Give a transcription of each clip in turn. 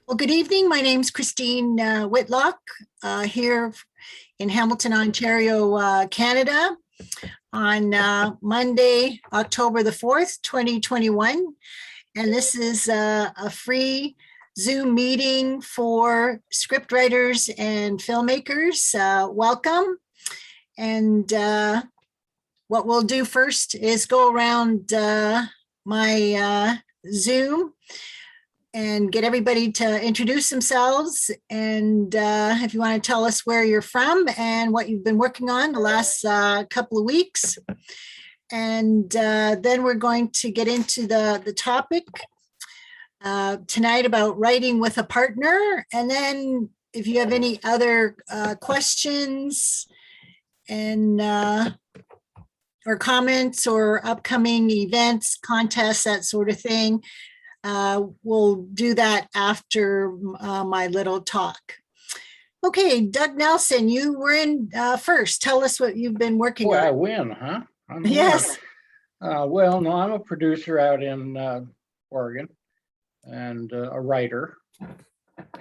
Well, good evening. My name's Christine Whitlock here in Hamilton, Ontario, Canada on Monday, October the 4th, 2021. And this is a free Zoom meeting for scriptwriters and filmmakers. Welcome. And what we'll do first is go around my Zoom and get everybody to introduce themselves. And if you want to tell us where you're from and what you've been working on the last couple of weeks. And then we're going to get into the topic tonight about writing with a partner. And then if you have any other questions and or comments or upcoming events, contests, that sort of thing, we'll do that after my little talk. Okay, Doug Nelson, you were in first. Tell us what you've been working on. I win, huh? Yes. Well, no, I'm a producer out in Oregon and a writer.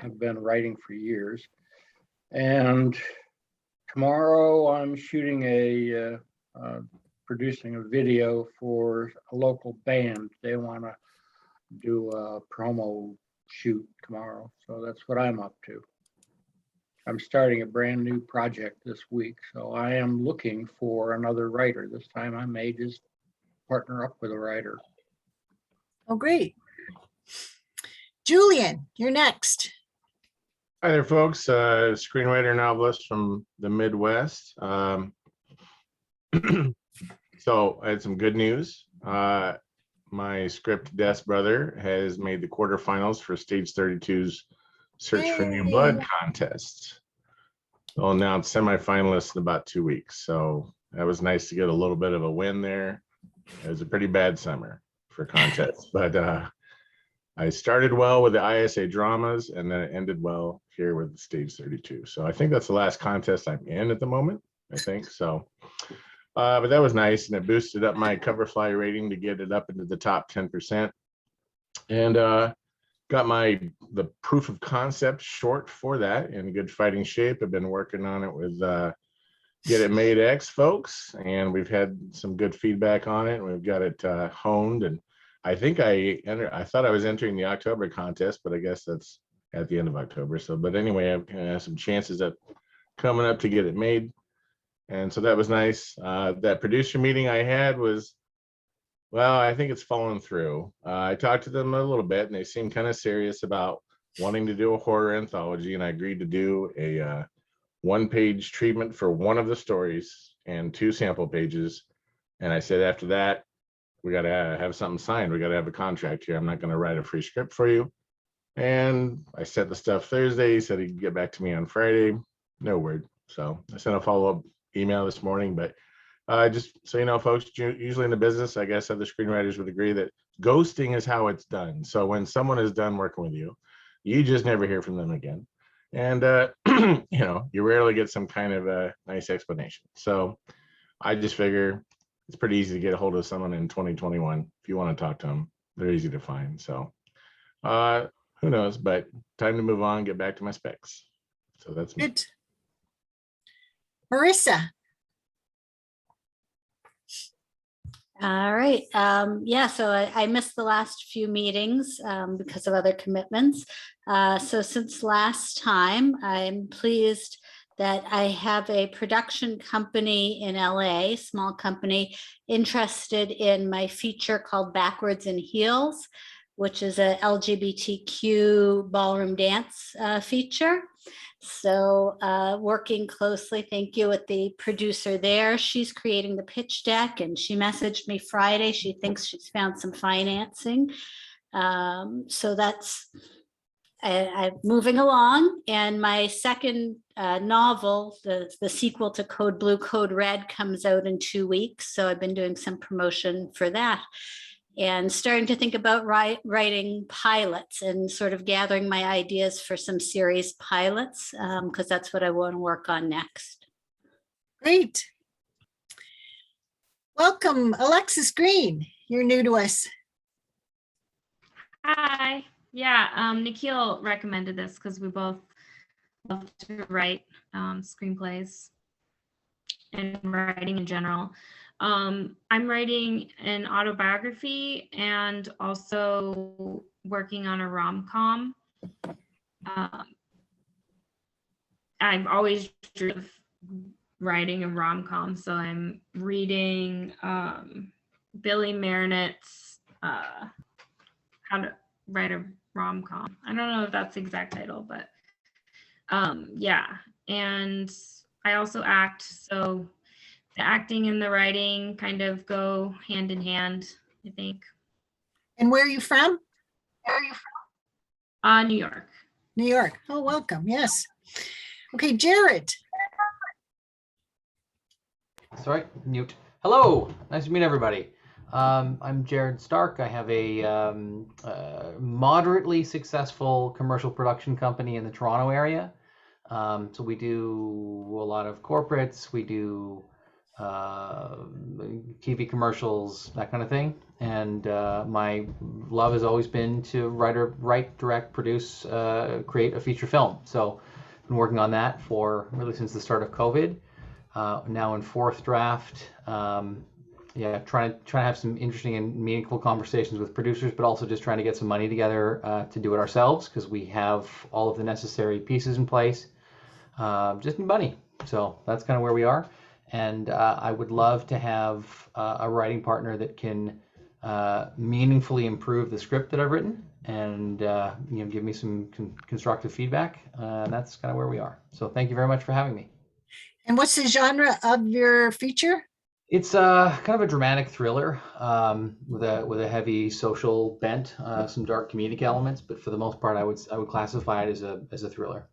I've been writing for years. And tomorrow I'm shooting producing a video for a local band. They want to do a promo shoot tomorrow. So that's what I'm up to. I'm starting a brand new project this week. So I am looking for another writer. This time I may just partner up with a writer. Oh, great. Julian, you're next. Hi there, folks. Screenwriter, novelist from the Midwest. So I had some good news. My script, Death's Brother, has made the quarterfinals for Stage 32's Search for New Blood contest. They'll announce semifinalists in about 2 weeks. So that was nice to get a little bit of a win there. It was a pretty bad summer for contests, but I started well with the ISA dramas and then it ended well here with Stage 32. So I think that's the last contest I'm in at the moment, I think. So but that was nice, and it boosted up my Coverfly rating to get it up into the top 10%. And got the proof of concept short for that in good fighting shape. I've been working on it with Get It Made X folks, and we've had some good feedback on it. We've got it honed, and I think I thought I was entering the October contest, but I guess that's at the end of October. So, but anyway, I have some chances at coming up to get it made. And so that was nice. That producer meeting I had was, well, I think it's fallen through. I talked to them a little bit and they seemed kind of serious about wanting to do a horror anthology. And I agreed to do a one-page treatment for one of the stories and 2 sample pages. And I said, after that, we got to have something signed. We got to have a contract here. I'm not going to write a free script for you. And I sent the stuff Thursday. He said he'd get back to me on Friday. No word. So I sent a follow-up email this morning, but just so you know, folks, usually in the business, I guess other screenwriters would agree that ghosting is how it's done. So when someone is done working with you, you just never hear from them again. And, you know, you rarely get some kind of a nice explanation. So I just figure it's pretty easy to get a hold of someone in 2021. If you want to talk to them, they're easy to find. So who knows, but time to move on, get back to my specs. So that's me. Good. Marissa. All right. Yeah, so I missed the last few meetings because of other commitments. So since last time, I'm pleased that I have a production company in LA, small company, interested in my feature called Backwards in Heels, which is a LGBTQ ballroom dance feature. So working closely, thank you, with the producer there. She's creating the pitch deck and she messaged me Friday. She thinks she's found some financing. So that's I'm moving along. And my second novel, the sequel to Code Blue, Code Red, comes out in 2 weeks. So I've been doing some promotion for that. And starting to think about writing pilots and sort of gathering my ideas for some series pilots, because that's what I want to work on next. Great. Welcome, Alexis Green. You're new to us. Hi. Yeah, Nikhil recommended this because we both love to write screenplays and writing in general. I'm writing an autobiography and also working on a rom-com. I've always dreamed of writing a rom-com, so I'm reading Billy Marinette's How to Write a Rom-Com. I don't know if that's the exact title, but yeah. And I also act, so the acting and the writing kind of go hand in hand, I think. And where are you from? New York. New York. Oh, welcome. Yes. Okay, Jared. Sorry, mute. Hello, nice to meet everybody. I'm Jared Stark. I have a moderately successful commercial production company in the Toronto area. So we do a lot of corporates, we do TV commercials, that kind of thing. And my love has always been to write, direct, produce, create a feature film. So I've been working on that for really since the start of COVID. Now in fourth draft. Yeah, trying to have some interesting and meaningful conversations with producers, but also just trying to get some money together to do it ourselves because we have all of the necessary pieces in place. Just need money. So that's kind of where we are. And I would love to have a writing partner that can meaningfully improve the script that I've written and give me some constructive feedback. That's kind of where we are. So thank you very much for having me. And what's the genre of your feature? It's kind of a dramatic thriller with a heavy social bent, some dark comedic elements, but for the most part, I would classify it as a thriller.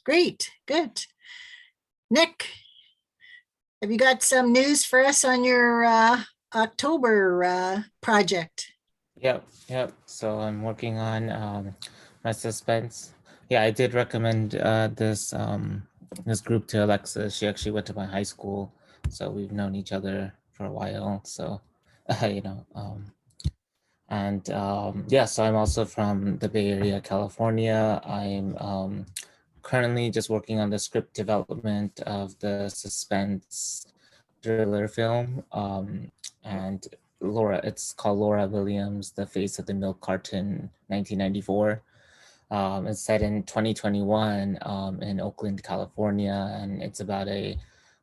Great, good. Nick, have you got some news for us on your October project? Yep. So I'm working on my suspense. Yeah, I did recommend this group to Alexa. She actually went to my high school, so we've known each other for a while. So, yeah. So I'm also from the Bay Area, California. I'm currently just working on the script development of the suspense thriller film, and it's called Laura Williams, The Face of the Milk Carton, 1994. It's set in 2021 in Oakland, California, and it's about a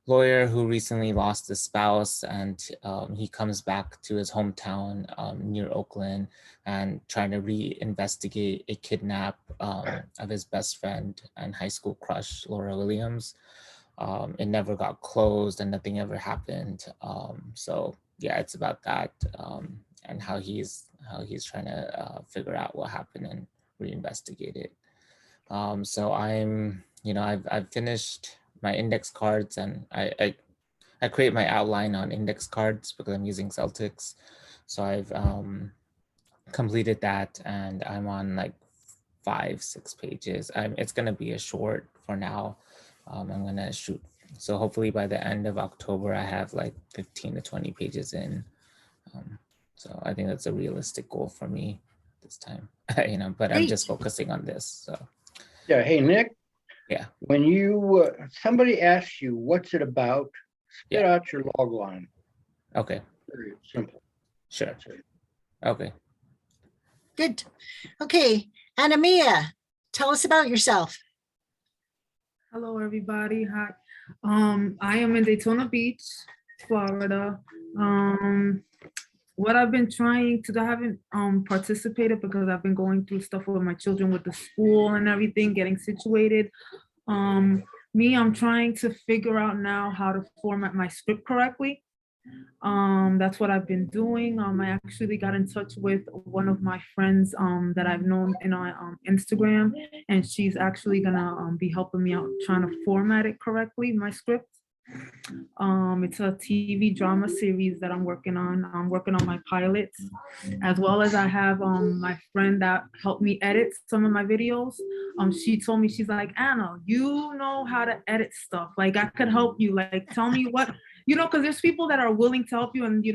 lawyer who recently lost his spouse, and he comes back to his hometown near Oakland and trying to reinvestigate a kidnap of his best friend and high school crush, Laura Williams. It never got closed and nothing ever happened. So yeah, it's about that and how he's trying to figure out what happened and reinvestigate it. So I've finished my index cards, and I create my outline on index cards because I'm using Celtics. So I've completed that, and I'm on like 5-6 pages. It's gonna be a short for now. I'm gonna shoot. So hopefully by the end of October, I have like 15 to 20 pages in. So I think that's a realistic goal for me this time, but I'm just focusing on this. So Yeah. Hey, Nick. Yeah. When somebody asks you, what's it about? Spit out your log line. Okay. Very simple. Sure. Okay. Good. Okay, Anna-Mia, tell us about yourself. Hello, everybody. Hi. I am in Daytona Beach, Florida. What I've been trying to, I haven't participated because I've been going through stuff with my children with the school and everything, getting situated. I'm trying to figure out now how to format my script correctly. That's what I've been doing. I actually got in touch with one of my friends that I've known in Instagram, and she's actually gonna be helping me out trying to format it correctly, my script. It's a TV drama series that I'm working on. I'm working on my pilots, as well as I have my friend that helped me edit some of my videos. She told me, she's like, Anna, you know how to edit stuff. Like I could help you. Like tell me what, because there's people that are willing to help you, and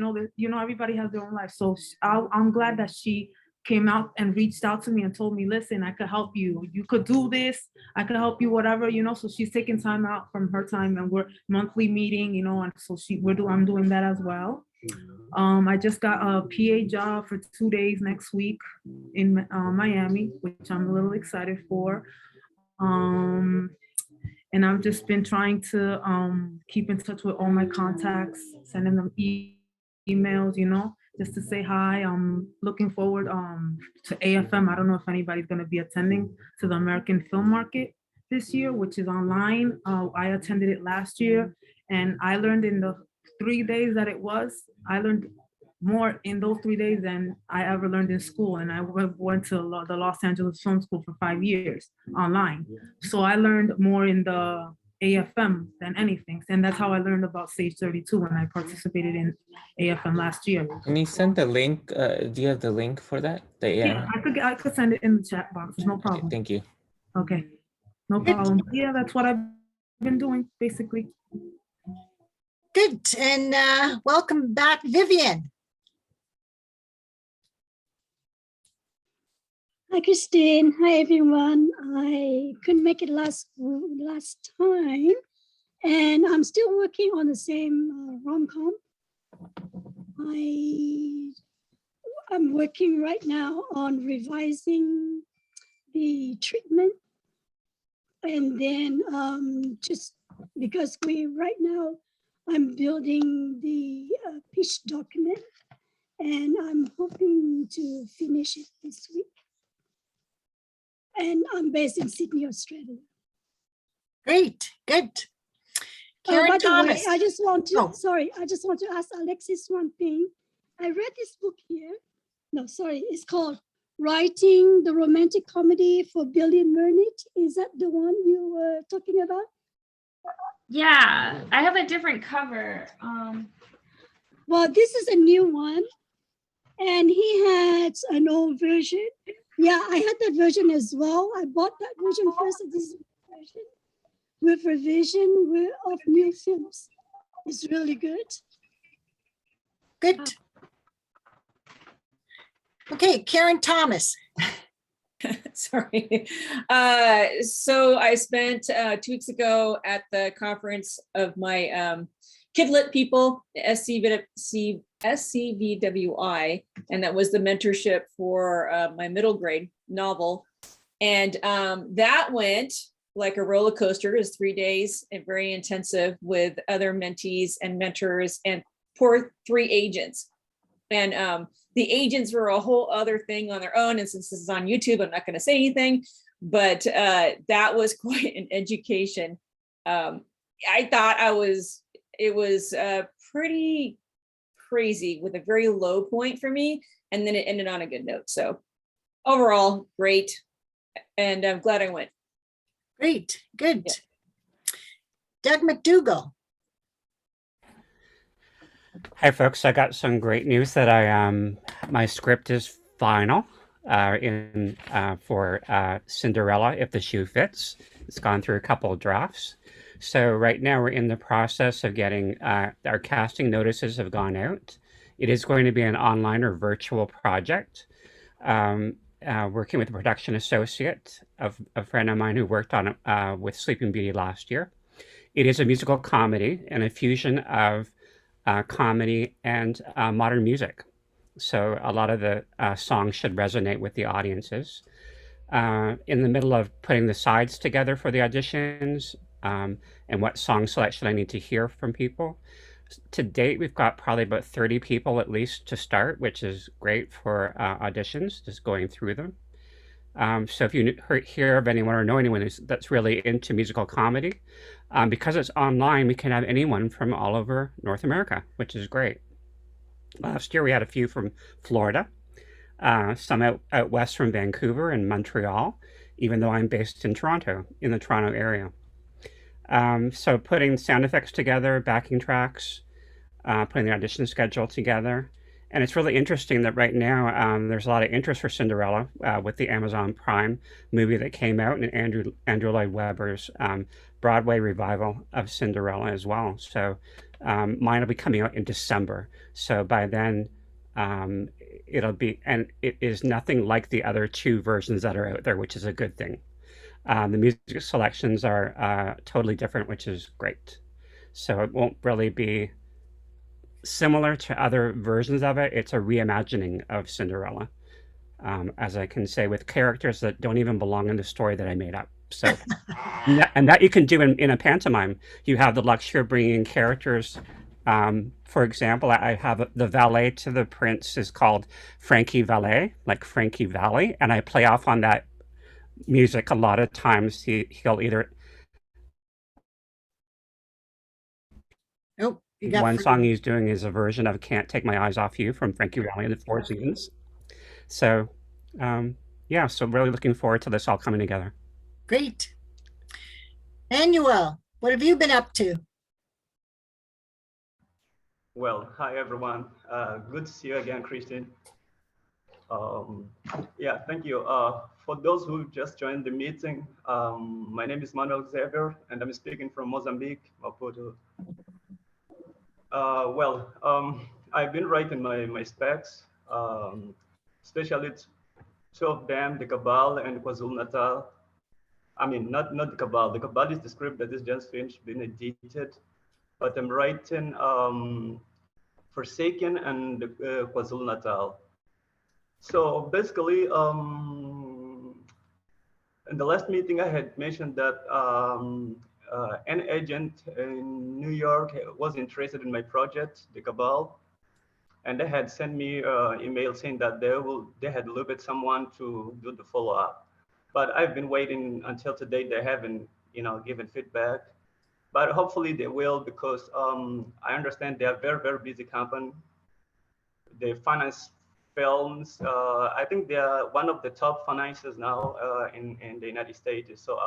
everybody has their own life. So I'm glad that she came out and reached out to me and told me, listen, I could help you. You could do this. I could help you, whatever, you know. So she's taking time out from her time, and we're monthly meeting, you know, and so I'm doing that as well. I just got a PA job for 2 days next week in Miami, which I'm a little excited for. And I've just been trying to keep in touch with all my contacts, sending them emails, you know, just to say hi. I'm looking forward to AFM. I don't know if anybody's going to be attending to the American Film Market this year, which is online. I attended it last year, and I learned in the 3 days that it was, I learned more in those 3 days than I ever learned in school. And I went to the Los Angeles Film School for 5 years online. So I learned more in the AFM than anything. And that's how I learned about Stage 32 when I participated in AFM last year. Can you send the link? Do you have the link for that? Yeah, I could send it in the chat box. No problem. Okay, thank you. Okay, no problem. Yeah, that's what I've been doing, basically. Good. And welcome back, Vivian. Hi, Christine. Hi, everyone. I couldn't make it last time, and I'm still working on the same rom-com. I'm working right now on revising the treatment, and then just because right now I'm building the pitch document, and I'm hoping to finish it this week. And I'm based in Sydney, Australia. Great, good. By Karen the Thomas. way, I just want to, Oh. sorry, I just want to ask Alexis one thing. I read this book here. No, sorry, it's called Writing the Romantic Comedy for Billy Murnett. Is that the one you were talking about? Yeah, I have a different cover. Well, this is a new one. And he had an old version. Yeah, I had that version as well. I bought that version first, and this version with revision of new films. It's really good. Good. Okay, Karen Thomas. Sorry. So I spent 2 weeks ago at the conference of my Kidlit people, SCVWI, and that was the mentorship for my middle grade novel. And that went like a roller coaster. It was 3 days and very intensive with other mentees and mentors and poor 3 agents. And the agents were a whole other thing on their own. And since this is on YouTube, I'm not going to say anything, but that was quite an education. I thought it was pretty crazy with a very low point for me. And then it ended on a good note. So overall, great. And I'm glad I went. Great, good. Yeah. Doug McDougall. Hi, folks. I got some great news that my script is final for Cinderella, If the Shoe Fits. It's gone through a couple of drafts. So right now we're in the process of getting our casting notices have gone out. It is going to be an online or virtual project. Working with a production associate of a friend of mine who worked on it with Sleeping Beauty last year. It is a musical comedy and a fusion of comedy and modern music. So a lot of the songs should resonate with the audiences. In the middle of putting the sides together for the auditions and what song selection I need to hear from people. To date, we've got probably about 30 people at least to start, which is great for auditions, just going through them. So if you hear of anyone or know anyone that's really into musical comedy, because it's online, we can have anyone from all over North America, which is great. Last year, we had a few from Florida, some out west from Vancouver and Montreal, even though I'm based in Toronto, in the Toronto area. So putting sound effects together, backing tracks, putting the audition schedule together. And it's really interesting that right now there's a lot of interest for Cinderella with the Amazon Prime movie that came out and Andrew Lloyd Webber's Broadway revival of Cinderella as well. So mine will be coming out in December. So by then and it is nothing like the other two versions that are out there, which is a good thing. The music selections are totally different, which is great. So it won't really be similar to other versions of it. It's a reimagining of Cinderella, as I can say, with characters that don't even belong in the story that I made up. So, and that you can do in a pantomime. You have the luxury of bringing in characters. For example, I have the valet to the prince is called Frankie Valet, like Frankie Valley, and I play off on that music a lot of times. He'll either Oh, you got one free- song he's doing is a version of "Can't Take My Eyes Off You" from Frankie Valli and the Four Seasons. So, yeah, so really looking forward to this all coming together. Great. Manuel, what have you been up to? Well, hi everyone. Good to see you again, Christine. Yeah, thank you. For those who just joined the meeting, my name is Manuel Xavier, and I'm speaking from Mozambique, Maputo. I've been writing my specs, especially two of them, the Cabal and KwaZulu-Natal. I mean, not the Cabal. The Cabal is the script that is just finished being edited, but I'm writing Forsaken and KwaZulu-Natal. So basically, in the last meeting, I had mentioned that an agent in New York was interested in my project, the Cabal, and they had sent me an email saying that they had looked at someone to do the follow-up. But I've been waiting until today. They haven't, given feedback. But hopefully they will, because I understand they are very, very busy company. They finance films. I think they are one of the top financiers now in the United States. So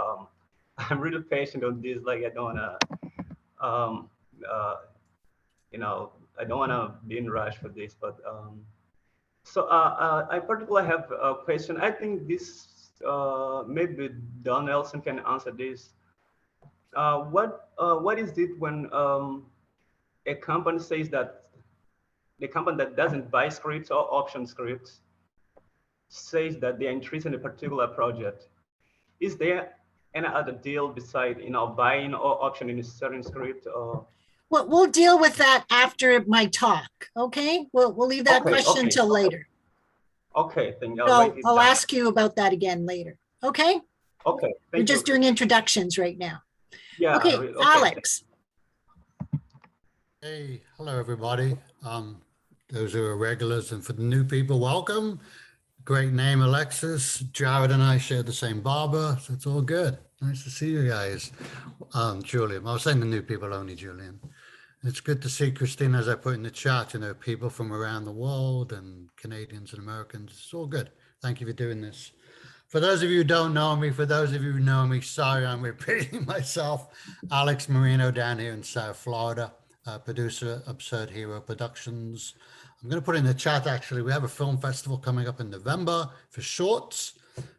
I'm really patient on this. Like I don't wanna, I don't wanna be in rush for this. But I particularly have a question. I think this maybe Don Nelson can answer this. What is it when a company says that the company that doesn't buy scripts or option scripts says that they're interested in a particular project? Is there any other deal beside buying or optioning a certain script? Or Well, we'll deal with that after my talk. Okay, we'll leave that question until later. Okay, then I'll ask you about that again later. Okay. Okay. We're just doing introductions right now. Yeah. Okay, Alex. Hey, hello everybody. Those who are regulars, and for the new people, welcome. Great name, Alexis. Jared and I share the same barber, so it's all good. Nice to see you guys. Julian, I was saying the new people only, Julian. It's good to see Christine, as I put in the chat, people from around the world and Canadians and Americans. It's all good. Thank you for doing this. For those of you who don't know me, for those of you who know me, sorry, I'm repeating myself. Alex Marino down here in South Florida, producer, Absurd Hero Productions. I'm going to put in the chat, actually, we have a film festival coming up in November for shorts.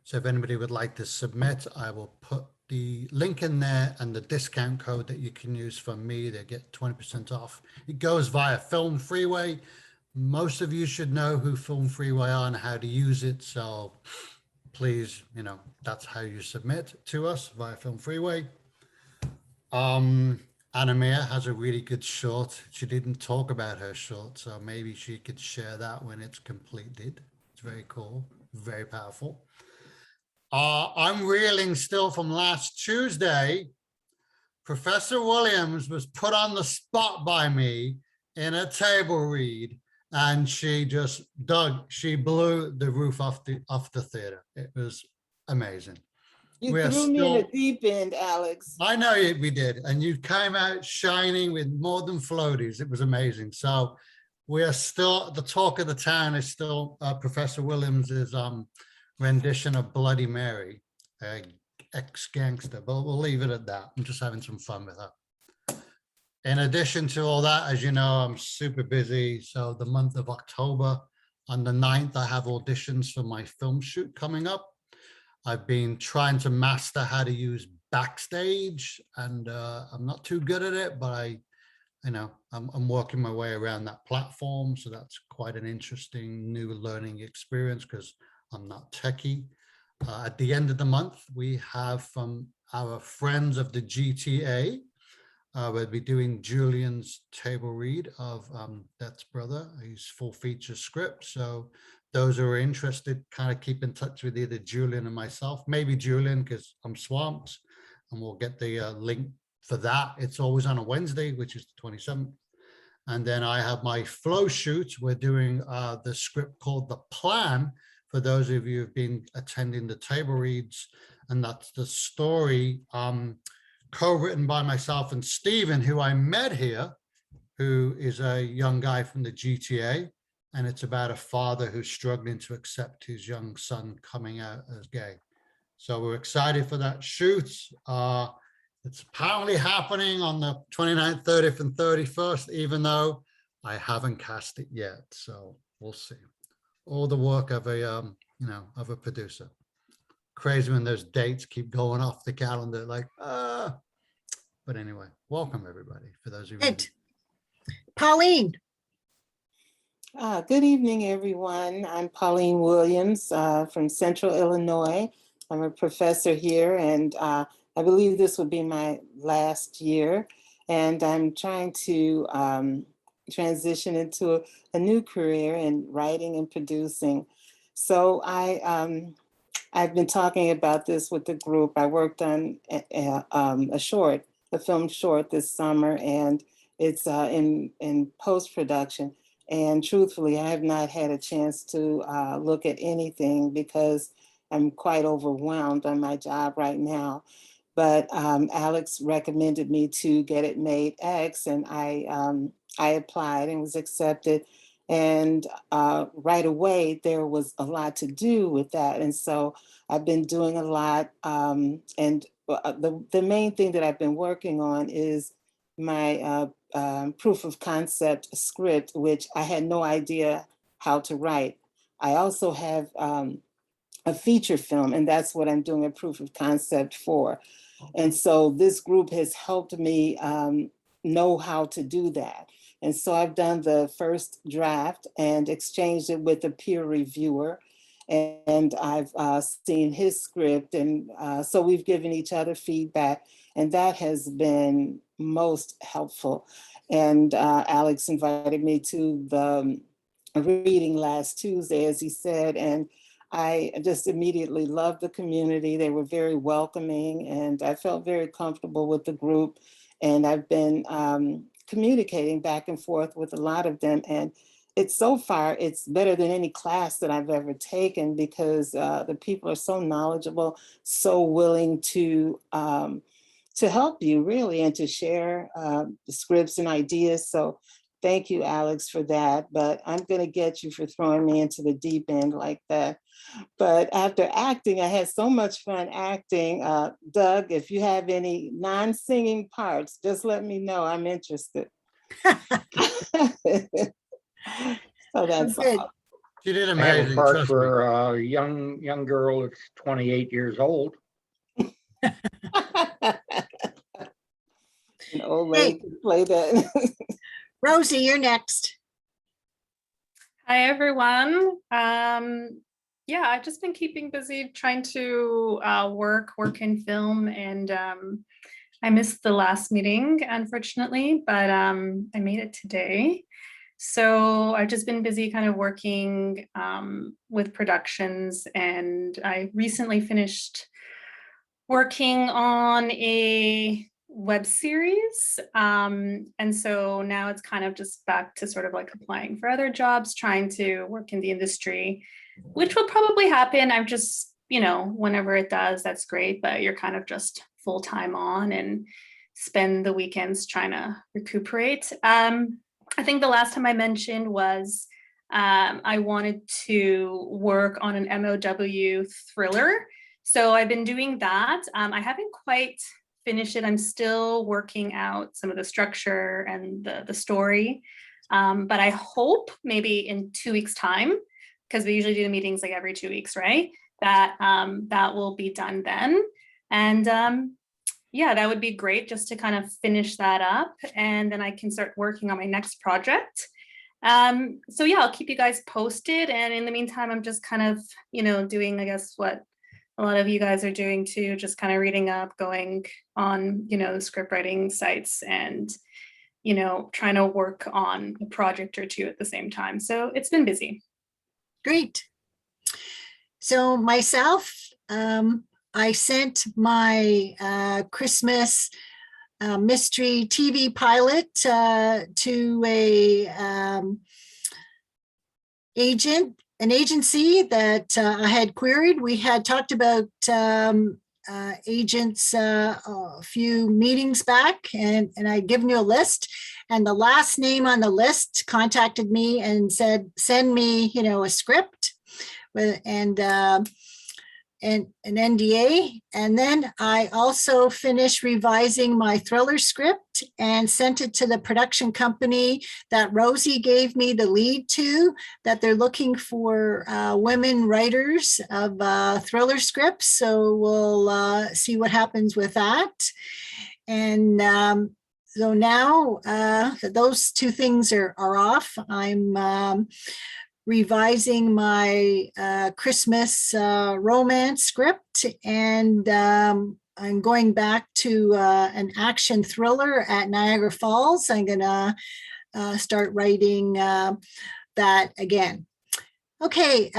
So if anybody would like to submit, I will put the link in there and the discount code that you can use from me to get 20% off. It goes via Film Freeway. Most of you should know who Film Freeway are and how to use it. So please, that's how you submit to us via Film Freeway. Anamia has a really good short. She didn't talk about her short, so maybe she could share that when it's completed. It's very cool, very powerful. I'm reeling still from last Tuesday. Professor Williams was put on the spot by me in a table read, and she just she blew the roof off the theater. It was amazing. You threw me in the deep end, Alex. I know we did. And you came out shining with more than floaties. It was amazing. So we are still, the talk of the town is still Professor Williams's rendition of Bloody Mary, ex-gangster, but we'll leave it at that. I'm just having some fun with her. In addition to all that, as you know, I'm super busy. So the month of October, on the 9th, I have auditions for my film shoot coming up. I've been trying to master how to use Backstage, and I'm not too good at it, but I'm working my way around that platform. So that's quite an interesting new learning experience because I'm not techie. At the end of the month, we have from our friends of the GTA, we'll be doing Julian's table read of Death's Brother, his full feature script. So those who are interested, kind of keep in touch with either Julian and myself, maybe Julian because I'm swamped, and we'll get the link for that. It's always on a Wednesday, which is the 27th. And then I have my flow shoot. We're doing the script called The Plan, for those of you who've been attending the table reads. And that's the story co-written by myself and Stephen, who I met here, who is a young guy from the GTA. And it's about a father who's struggling to accept his young son coming out as gay. So we're excited for that shoot. It's apparently happening on the 29th, 30th, and 31st, even though I haven't cast it yet. So we'll see. All the work of a producer. Crazy when those dates keep going off the calendar, like, But anyway, welcome everybody. For those of you. Pauline. Good evening, everyone. I'm Pauline Williams from Central Illinois. I'm a professor here, and I believe this will be my last year. And I'm trying to transition into a new career in writing and producing. So I've been talking about this with the group. I worked on a film short this summer, and it's in post-production. And truthfully, I have not had a chance to look at anything because I'm quite overwhelmed on my job right now. But Alex recommended me to get it made X, and I applied and was accepted. And right away, there was a lot to do with that. And so I've been doing a lot. And the main thing that I've been working on is my proof of concept script, which I had no idea how to write. I also have a feature film, and that's what I'm doing a proof of concept for. And so this group has helped me know how to do that. And so I've done the first draft and exchanged it with a peer reviewer. And I've seen his script. And so we've given each other feedback. And that has been most helpful. And Alex invited me to the reading last Tuesday, as he said. And I just immediately loved the community. They were very welcoming, and I felt very comfortable with the group. And I've been communicating back and forth with a lot of them. And so far, it's better than any class that I've ever taken because the people are so knowledgeable, so willing to help you really and to share the scripts and ideas. So thank you, Alex, for that. But I'm going to get you for throwing me into the deep end like that. But after acting, I had so much fun acting. Doug, if you have any non-singing parts, just let me know. I'm interested. So that's all. You did I have amazing. a part for a young girl that's 28 years old. An old lady can play that. Rosie, you're next. Hi, everyone. Yeah, I've just been keeping busy trying to work in film, and I missed the last meeting, unfortunately, but I made it today. So I've just been busy kind of working with productions, and I recently finished working on a web series. And so now it's kind of just back to sort of like applying for other jobs, trying to work in the industry, which will probably happen. I'm just, whenever it does, that's great, but you're kind of just full-time on and spend the weekends trying to recuperate. I think the last time I mentioned was I wanted to work on an MOW thriller. So I've been doing that. I haven't quite finished it. I'm still working out some of the structure and the story. But I hope maybe in 2 weeks' time, because we usually do the meetings like every 2 weeks, right? That will be done then. And yeah, that would be great just to kind of finish that up, and then I can start working on my next project. So yeah, I'll keep you guys posted. And in the meantime, I'm just kind of, doing, I guess, what a lot of you guys are doing too, just kind of reading up, going on, the script writing sites and, trying to work on a project or two at the same time. So it's been busy. Great. So myself, I sent my Christmas mystery TV pilot to an agency that I had queried. We had talked about agents a few meetings back, and I'd given you a list, and the last name on the list contacted me and said, send me, a script and an NDA. And then I also finished revising my thriller script and sent it to the production company that Rosie gave me the lead to, that they're looking for women writers of thriller scripts. So we'll see what happens with that. And so now that those two things are off, I'm revising my Christmas romance script, and I'm going back to an action thriller at Niagara Falls. I'm gonna start writing that again. Okay,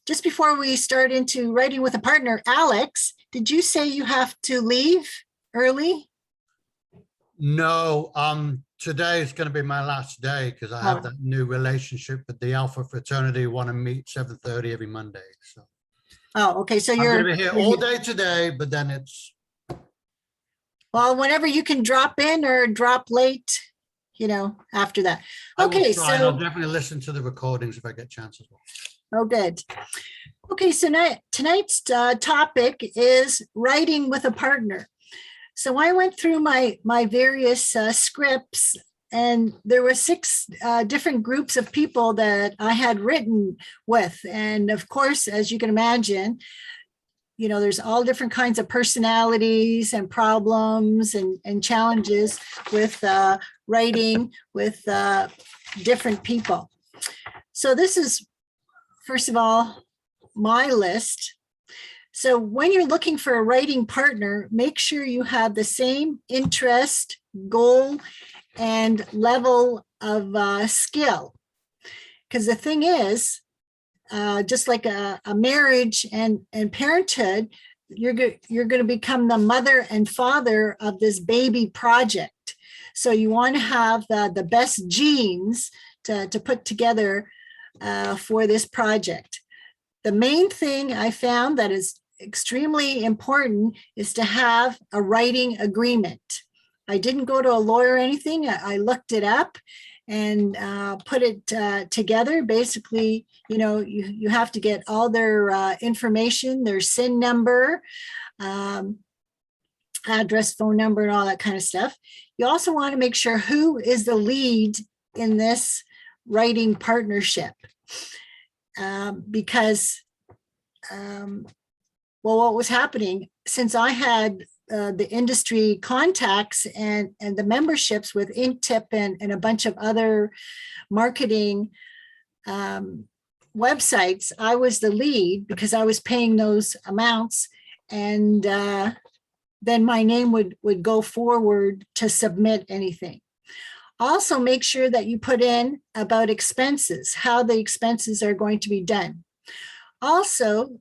just before we start into writing with a partner, Alex, did you say you have to leave early? No, today is going to be my last day because I have that new relationship with the Alpha fraternity. Want to meet 7:30 every Monday. So. Oh, okay. So I'm you're going to be here all day today, but then it's. Well, whenever you can drop in or drop late, after that. Okay, so I'll definitely listen to the recordings if I get chances. Oh, good. Okay, so tonight's topic is writing with a partner. So I went through my various scripts, and there were 6 different groups of people that I had written with. And of course, as you can imagine, there's all different kinds of personalities and problems and challenges with writing with different people. So this is, first of all, my list. So when you're looking for a writing partner, make sure you have the same interest, goal, and level of skill. Because the thing is, just like a marriage and parenthood, you're going to become the mother and father of this baby project. So you want to have the best genes to put together for this project. The main thing I found that is extremely important is to have a writing agreement. I didn't go to a lawyer or anything. I looked it up and put it together. Basically, you have to get all their information, their SIN number, address, phone number, and all that kind of stuff. You also want to make sure who is the lead in this writing partnership. Because what was happening, since I had the industry contacts and the memberships with Inktip and a bunch of other marketing websites, I was the lead because I was paying those amounts, and then my name would go forward to submit anything. Also, make sure that you put in about expenses, how the expenses are going to be done. Also,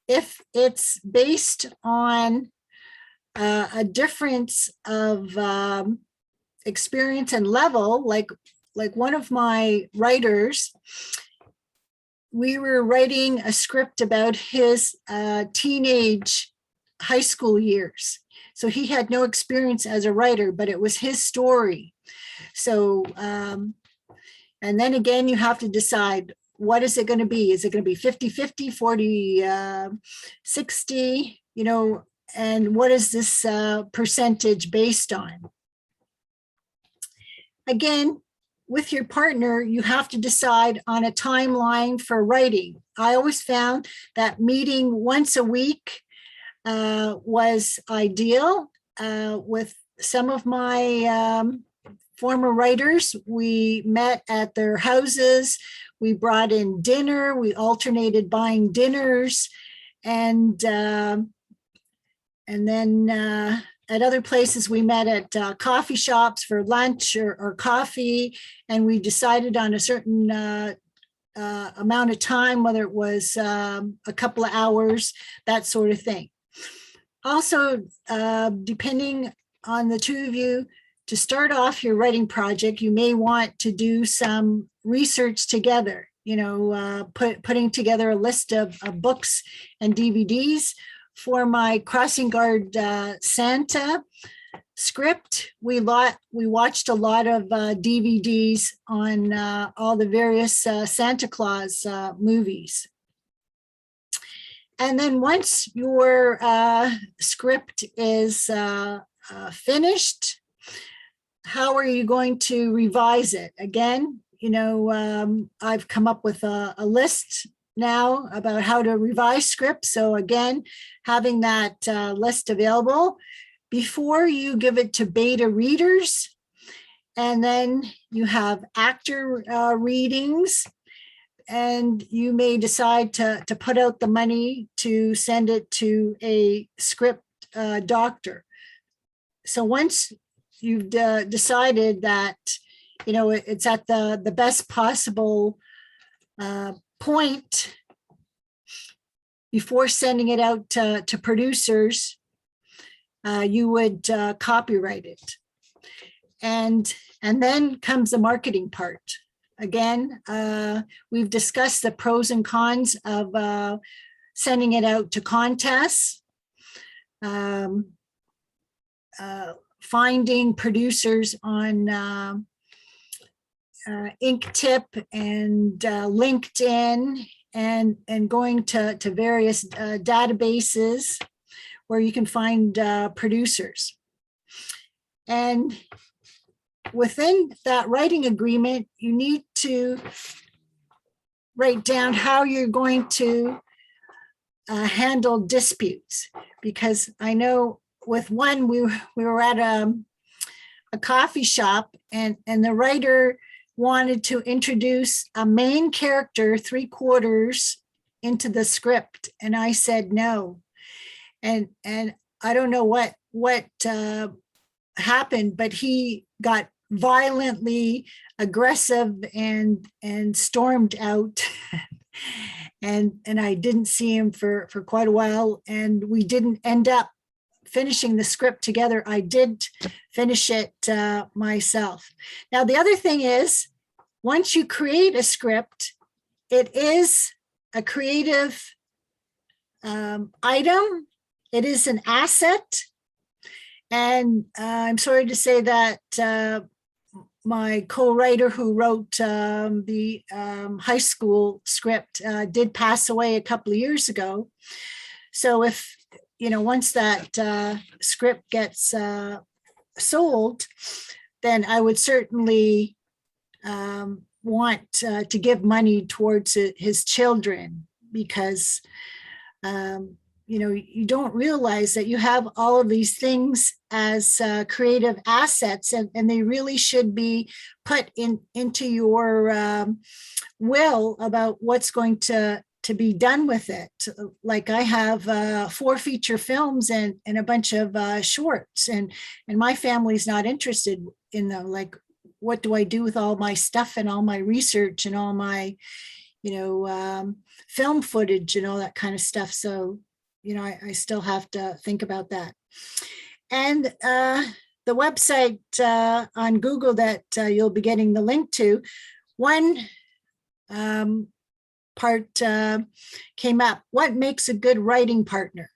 if it's based on a difference of experience and level, like one of my writers, we were writing a script about his teenage high school years. So he had no experience as a writer, but it was his story. So, and then again, you have to decide, what is it going to be? Is it going to be 50-50, 40-60, and what is this percentage based on? Again, with your partner, you have to decide on a timeline for writing. I always found that meeting once a week was ideal. With some of my former writers, we met at their houses. We brought in dinner. We alternated buying dinners, and then at other places we met at coffee shops for lunch or coffee, and we decided on a certain amount of time, whether it was a couple of hours, that sort of thing. Also, depending on the two of you, to start off your writing project, you may want to do some research together, putting together a list of books and DVDs. For my Crossing Guard Santa script, we watched a lot of DVDs on all the various Santa Claus movies. And then once your script is finished, how are you going to revise it? Again, I've come up with a list now about how to revise scripts. So again, having that list available before you give it to beta readers, and then you have actor readings, and you may decide to put out the money to send it to a script doctor. So once you've decided that, it's at the best possible point before sending it out to producers, you would copyright it. And then comes the marketing part. Again, we've discussed the pros and cons of sending it out to contests, finding producers on Inktip and LinkedIn, and going to various databases where you can find producers. And within that writing agreement, you need to write down how you're going to handle disputes, because I know with one, we were at a coffee shop, and the writer wanted to introduce a main character 3/4 into the script, and I said no. And I don't know what happened, but he got violently aggressive and stormed out. and I didn't see him for quite a while, and we didn't end up finishing the script together. I did finish it myself. Now, the other thing is, once you create a script, it is a creative item. It is an asset. And I'm sorry to say that my co-writer who wrote the high school script did pass away a couple of years ago. So if, once that script gets sold, then I would certainly want to give money towards his children, because you don't realize that you have all of these things as creative assets, and they really should be put into your will about what's going to be done with it. Like I have 4 feature films and a bunch of shorts, and my family's not interested in them. Like, what do I do with all my stuff and all my research and all my, film footage and all that kind of stuff? So, I still have to think about that. And the website on Google that you'll be getting the link to, one part came up. What makes a good writing partner?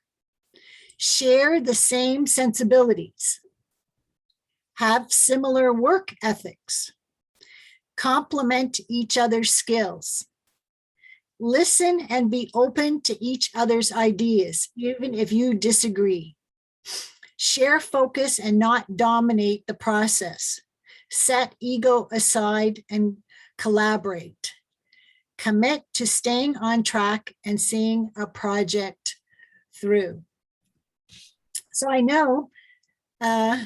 Share the same sensibilities. Have similar work ethics. Complement each other's skills. Listen and be open to each other's ideas, even if you disagree. Share focus and not dominate the process. Set ego aside and collaborate. Commit to staying on track and seeing a project through. So I know, uh,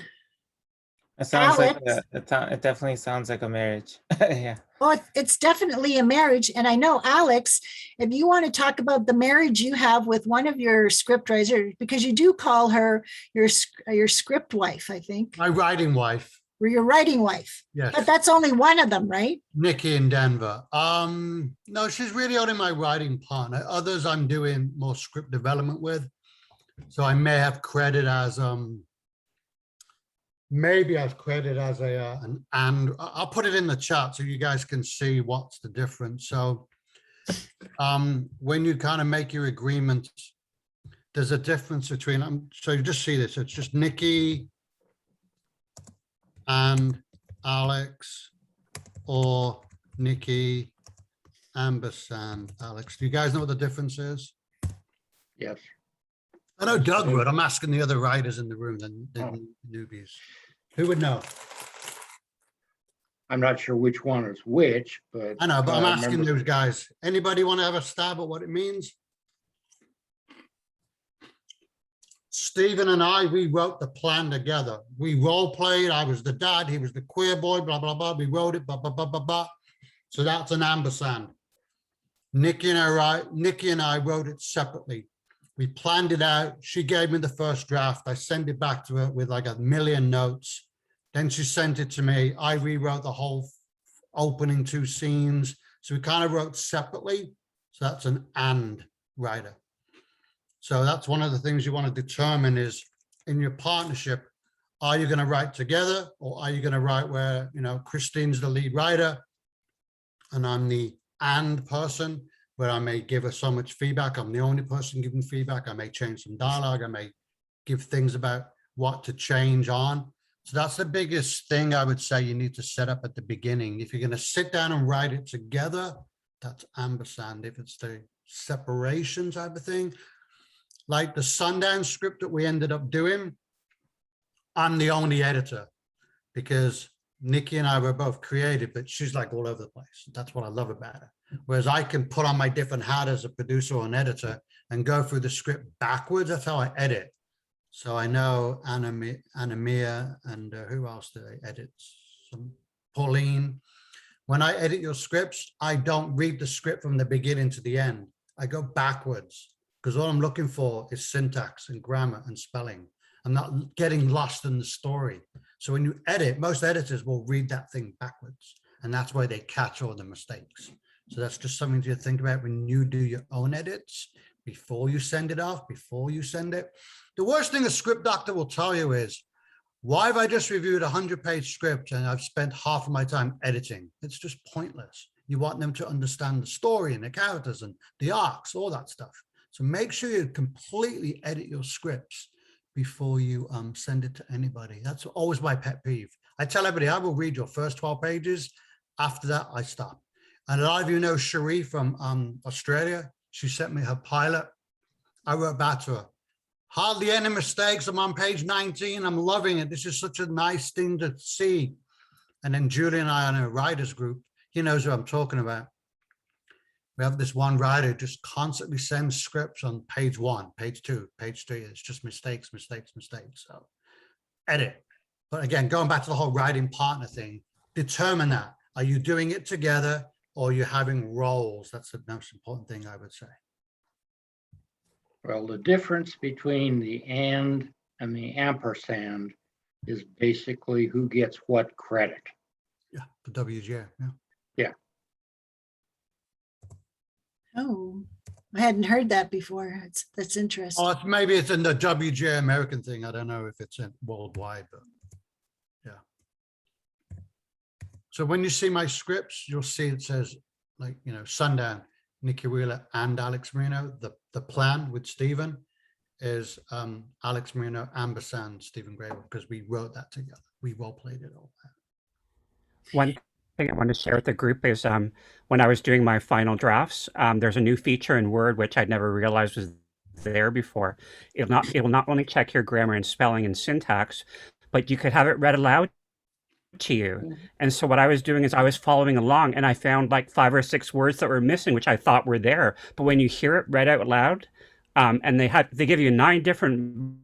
It sounds like Alex. it definitely sounds like a marriage. Yeah. Well, it's definitely a marriage. And I know, Alex, if you want to talk about the marriage you have with one of your script writers, because you do call her your script wife, I think, My writing wife, or your writing wife. yes, But that's only one of them, right? Nikki in Denver. No, she's really only my writing partner. Others I'm doing more script development with. So I may have credit as maybe I've credited as an and. I'll put it in the chat so you guys can see what's the difference. So when you kind of make your agreement, there's a difference between, so you just see this, it's just Nikki and Alex, or Nikki, ampersand Alex. Do you guys know what the difference is? Yes. I know Doug would. I'm asking the other writers in the room, the newbies. Who would know? I'm not sure which one is which, but. I know, but I'm I asking remember- those guys. Anybody want to have a stab at what it means? Stephen and I, we wrote the plan together. We role played. I was the dad. He was the queer boy, blah, blah, blah. We wrote it, blah, blah, blah, blah, blah. So that's an ampersand. Nikki and I wrote it separately. We planned it out. She gave me the first draft. I sent it back to her with like 1 million notes. Then she sent it to me. I rewrote the whole opening 2 scenes. So we kind of wrote separately. So that's an and writer. So that's one of the things you want to determine is in your partnership, are you going to write together, or are you going to write where, you know, Christine's the lead writer and I'm the and person, where I may give her so much feedback. I'm the only person giving feedback. I may change some dialogue. I may give things about what to change on. So that's the biggest thing I would say you need to set up at the beginning. If you're going to sit down and write it together, that's ampersand. If it's the separation type of thing, like the Sundance script that we ended up doing, I'm the only editor because Nikki and I were both creative, but she's like all over the place. That's what I love about her. Whereas I can put on my different hat as a producer or an editor and go through the script backwards. That's how I edit. So I know Anamia and who else do I edit? Pauline. When I edit your scripts, I don't read the script from the beginning to the end. I go backwards because all I'm looking for is syntax and grammar and spelling. I'm not getting lost in the story. So when you edit, most editors will read that thing backwards, and that's why they catch all the mistakes. So that's just something to think about when you do your own edits, before you send it off, before you send it. The worst thing a script doctor will tell you is, why have I just reviewed a 100-page script and I've spent half of my time editing? It's just pointless. You want them to understand the story and the characters and the arcs, all that stuff. So make sure you completely edit your scripts before you send it to anybody. That's always my pet peeve. I tell everybody, I will read your first 12 pages. After that, I stop. And a lot of you know Cherie from Australia. She sent me her pilot. I wrote back to her. Hardly any mistakes. I'm on page 19. I'm loving it. This is such a nice thing to see. And then Julie and I on a writers group, he knows who I'm talking about. We have this one writer who just constantly sends scripts on page 1, page 2, page 3. It's just mistakes. So edit. But again, going back to the whole writing partner thing, determine that. Are you doing it together or are you having roles? That's the most important thing I would say. Well, the difference between the and the ampersand is basically who gets what credit. Yeah, the WGA. Yeah. Yeah. Oh, I hadn't heard that before. That's interesting. Oh, maybe it's in the WGA American thing. I don't know if it's in worldwide, but yeah. So when you see my scripts, you'll see it says, like, you know, Sundown, Nikki Wheeler and Alex Marino. The plan with Stephen is Alex Marino, ampersand Stephen Grable, because we wrote that together. We role played it all. One thing I want to share with the group is when I was doing my final drafts, there's a new feature in Word which I'd never realized was there before. It will not only check your grammar and spelling and syntax, but you could have it read aloud to you. And so what I was doing is I was following along and I found like 5 or 6 words that were missing, which I thought were there. But when you hear it read out loud, and they give you 9 different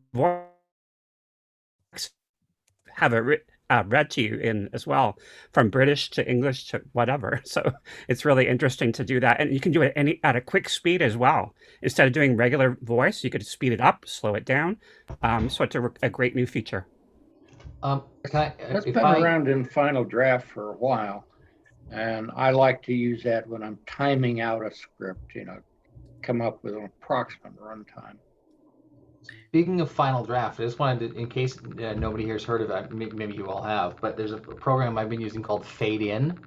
have it read to you in as well, from British to English to whatever. So it's really interesting to do that, and you can do it at a quick speed as well. Instead of doing regular voice, you could speed it up, slow it down. So it's a great new feature. That's been around in Final Draft for a while, and I like to use that when I'm timing out a script, come up with an approximate runtime. Speaking of Final Draft, I just wanted to, in case nobody here's heard of it, maybe you all have, but there's a program I've been using called Fade In.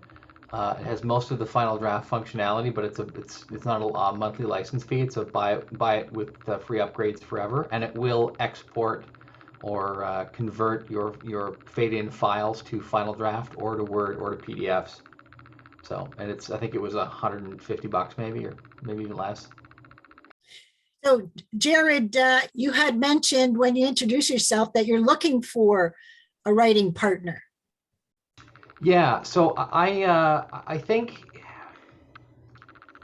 It has most of the Final Draft functionality, but it's not a monthly license fee. It's a buy it with free upgrades forever, and it will export or convert your Fade In files to Final Draft or to Word or to PDFs. So, and I think it was $150 maybe, or maybe even less. So, Jared, you had mentioned when you introduced yourself that you're looking for a writing partner. Yeah, so I think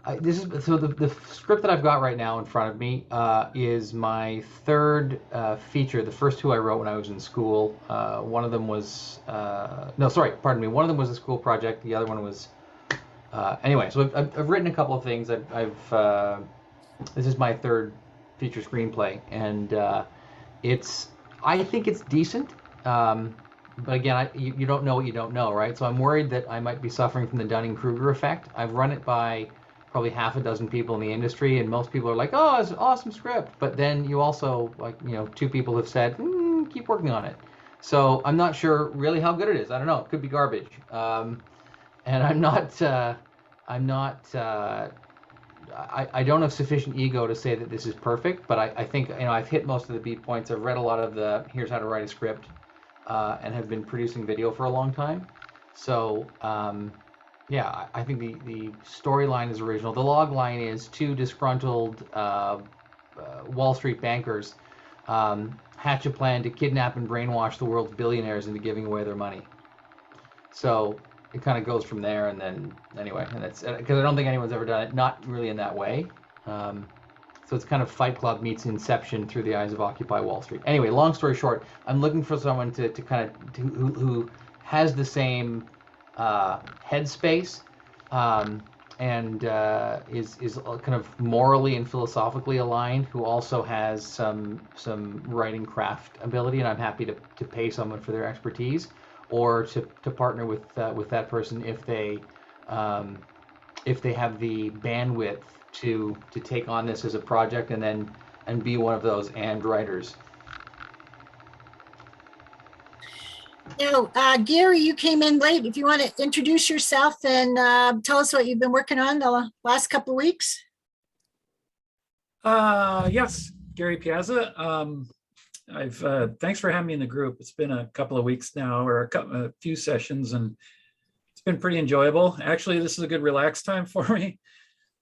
the script that I've got right now in front of me is my third feature. The first two I wrote when I was in school. One of them was one of them was a school project. The other one was anyway. So I've written a couple of things. This is my third feature screenplay, and I think it's decent. But again, you don't know what you don't know, right? So I'm worried that I might be suffering from the Dunning-Kruger effect. I've run it by probably half a dozen people in the industry, and most people are like, "Oh, it's an awesome script." But then you also, two people have said, "Keep working on it." So I'm not sure really how good it is. I don't know. It could be garbage. And I don't have sufficient ego to say that this is perfect, but I think I've hit most of the beat points. I've read a lot of the here's how to write a script, and have been producing video for a long time. So yeah, I think the storyline is original. The log line is two disgruntled Wall Street bankers hatch a plan to kidnap and brainwash the world's billionaires into giving away their money. So it kind of goes from there, and then anyway, and that's because I don't think anyone's ever done it, not really in that way. So it's kind of Fight Club meets Inception through the eyes of Occupy Wall Street. Anyway, long story short, I'm looking for someone to kind of who has the same headspace and is kind of morally and philosophically aligned, who also has some writing craft ability, and I'm happy to pay someone for their expertise, or to partner with that person if they have the bandwidth to take on this as a project and be one of those writers. Now, Gary, you came in late. If you want to introduce yourself and tell us what you've been working on the last couple of weeks. Yes, Gary Piazza. Thanks for having me in the group. It's been a couple of weeks now, or a few sessions, and it's been pretty enjoyable. Actually, this is a good relax time for me.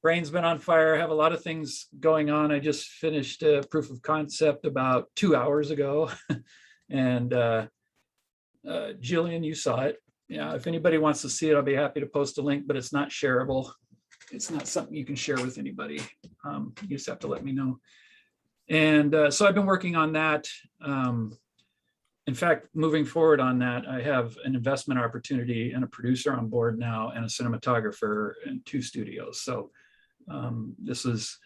Brain's been on fire. I have a lot of things going on. I just finished a proof of concept about 2 hours ago. And Jillian, you saw it. Yeah, if anybody wants to see it, I'll be happy to post a link, but it's not shareable. It's not something you can share with anybody. You just have to let me know. And so I've been working on that. In fact, moving forward on that, I have an investment opportunity and a producer on board now, and a cinematographer and 2 studios. So this is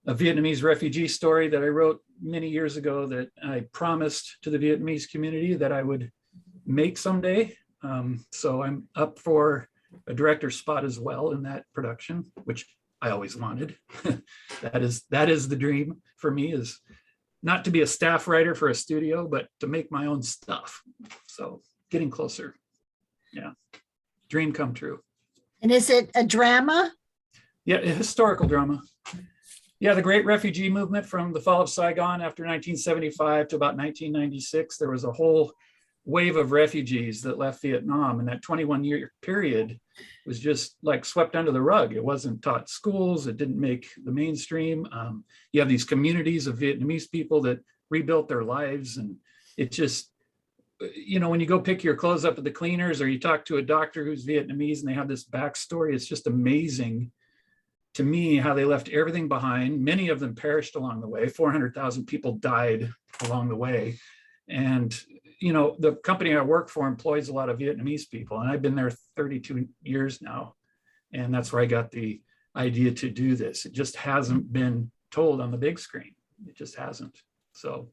a Vietnamese refugee story that I wrote many years ago that I promised to the Vietnamese community that I would make someday. So I'm up for a director's spot as well in that production, which I always wanted. That is the dream for me, is not to be a staff writer for a studio, but to make my own stuff. So getting closer. Yeah. Dream come true. And is it a drama? Yeah, a historical drama. Yeah, the great refugee movement from the fall of Saigon after 1975 to about 1996, there was a whole wave of refugees that left Vietnam, and that 21-year period was just like swept under the rug. It wasn't taught schools. It didn't make the mainstream. You have these communities of Vietnamese people that rebuilt their lives, and it just, when you go pick your clothes up at the cleaners, or you talk to a doctor who's Vietnamese and they have this backstory, it's just amazing to me how they left everything behind. Many of them perished along the way. 400,000 people died along the way. And you know, the company I work for employs a lot of Vietnamese people, and I've been there 32 years now. And that's where I got the idea to do this. It just hasn't been told on the big screen. It just hasn't. So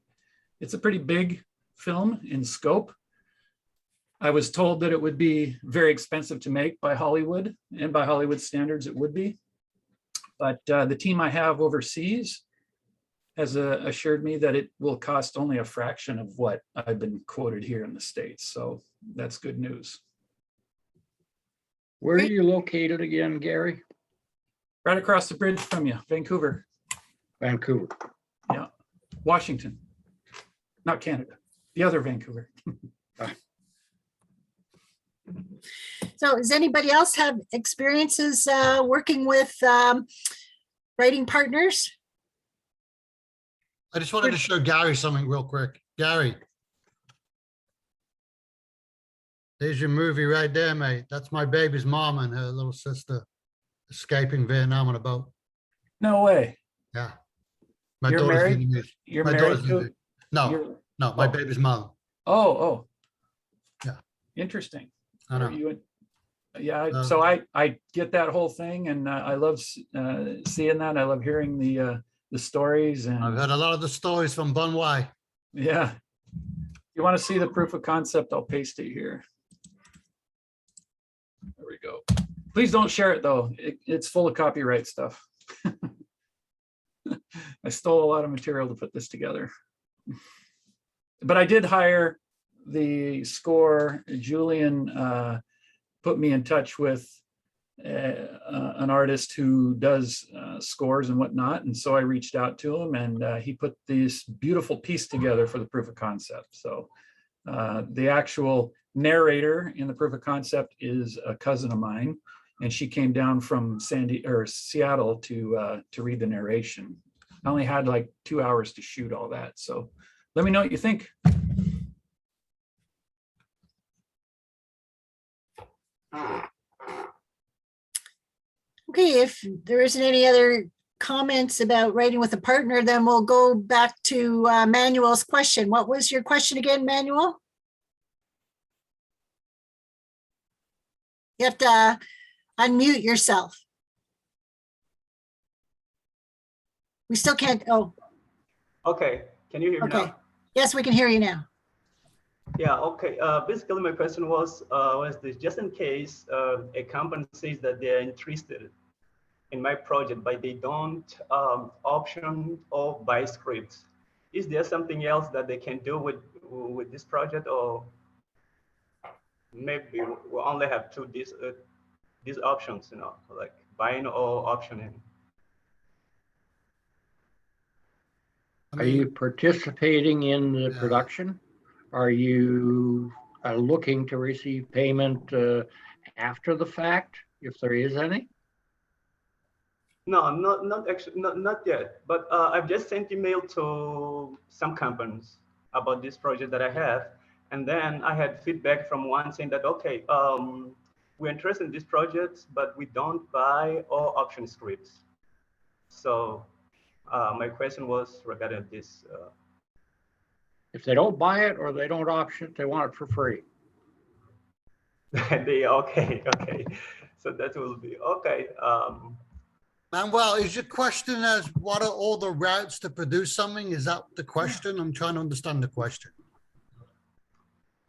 it's a pretty big film in scope. I was told that it would be very expensive to make by Hollywood, and by Hollywood standards, it would be. But the team I have overseas has assured me that it will cost only a fraction of what I've been quoted here in the States. So that's good news. Where are you located again, Gary? Right across the bridge from you, Vancouver. Vancouver. Yeah, Washington, not Canada, the other Vancouver. So does anybody else have experiences working with writing partners? I just wanted to show Gary something real quick. Gary. There's your movie right there, mate. That's my baby's mom and her little sister escaping Vietnam on a boat. No way. Yeah. My You're daughter's married? Vietnamese. You're My married daughter's to? Vietnamese. No, You're- no, my oh. baby's mom. Oh. Yeah. Interesting. I know. Yeah, so I get that whole thing, and I love seeing that. I love hearing the stories, and I've heard a lot of the stories from Bun Y. yeah. You want to see the proof of concept? I'll paste it here. There we go. Please don't share it though. It's full of copyright stuff. I stole a lot of material to put this together. But I did hire the score. Julian put me in touch with an artist who does scores and whatnot. And so I reached out to him, and he put this beautiful piece together for the proof of concept. So the actual narrator in the proof of concept is a cousin of mine, and she came down from Seattle to read the narration. I only had like 2 hours to shoot all that. So let me know what you think. Okay, if there isn't any other comments about writing with a partner, then we'll go back to Manuel's question. What was your question again, Manuel? You have to unmute yourself. We still can't, oh, Okay, can you hear me okay. now? Yes, we can hear you now. Yeah, okay. Basically, my question was this: just in case a company says that they're interested in my project, but they don't option or buy scripts, is there something else that they can do with this project, or maybe we only have these options, you know, like buying or optioning? Are you participating in the production? Are you looking to receive payment after the fact, if there is any? No, not actually, not yet. But I've just sent email to some companies about this project that I have, and then I had feedback from one saying that okay, we're interested in this project, but we don't buy or option scripts. So my question was regarding this. If they don't buy it or they don't option it, they want it for free. Okay. So that will be okay. Manuel, is your question as what are all the routes to produce something? Is that the question? I'm trying to understand the question.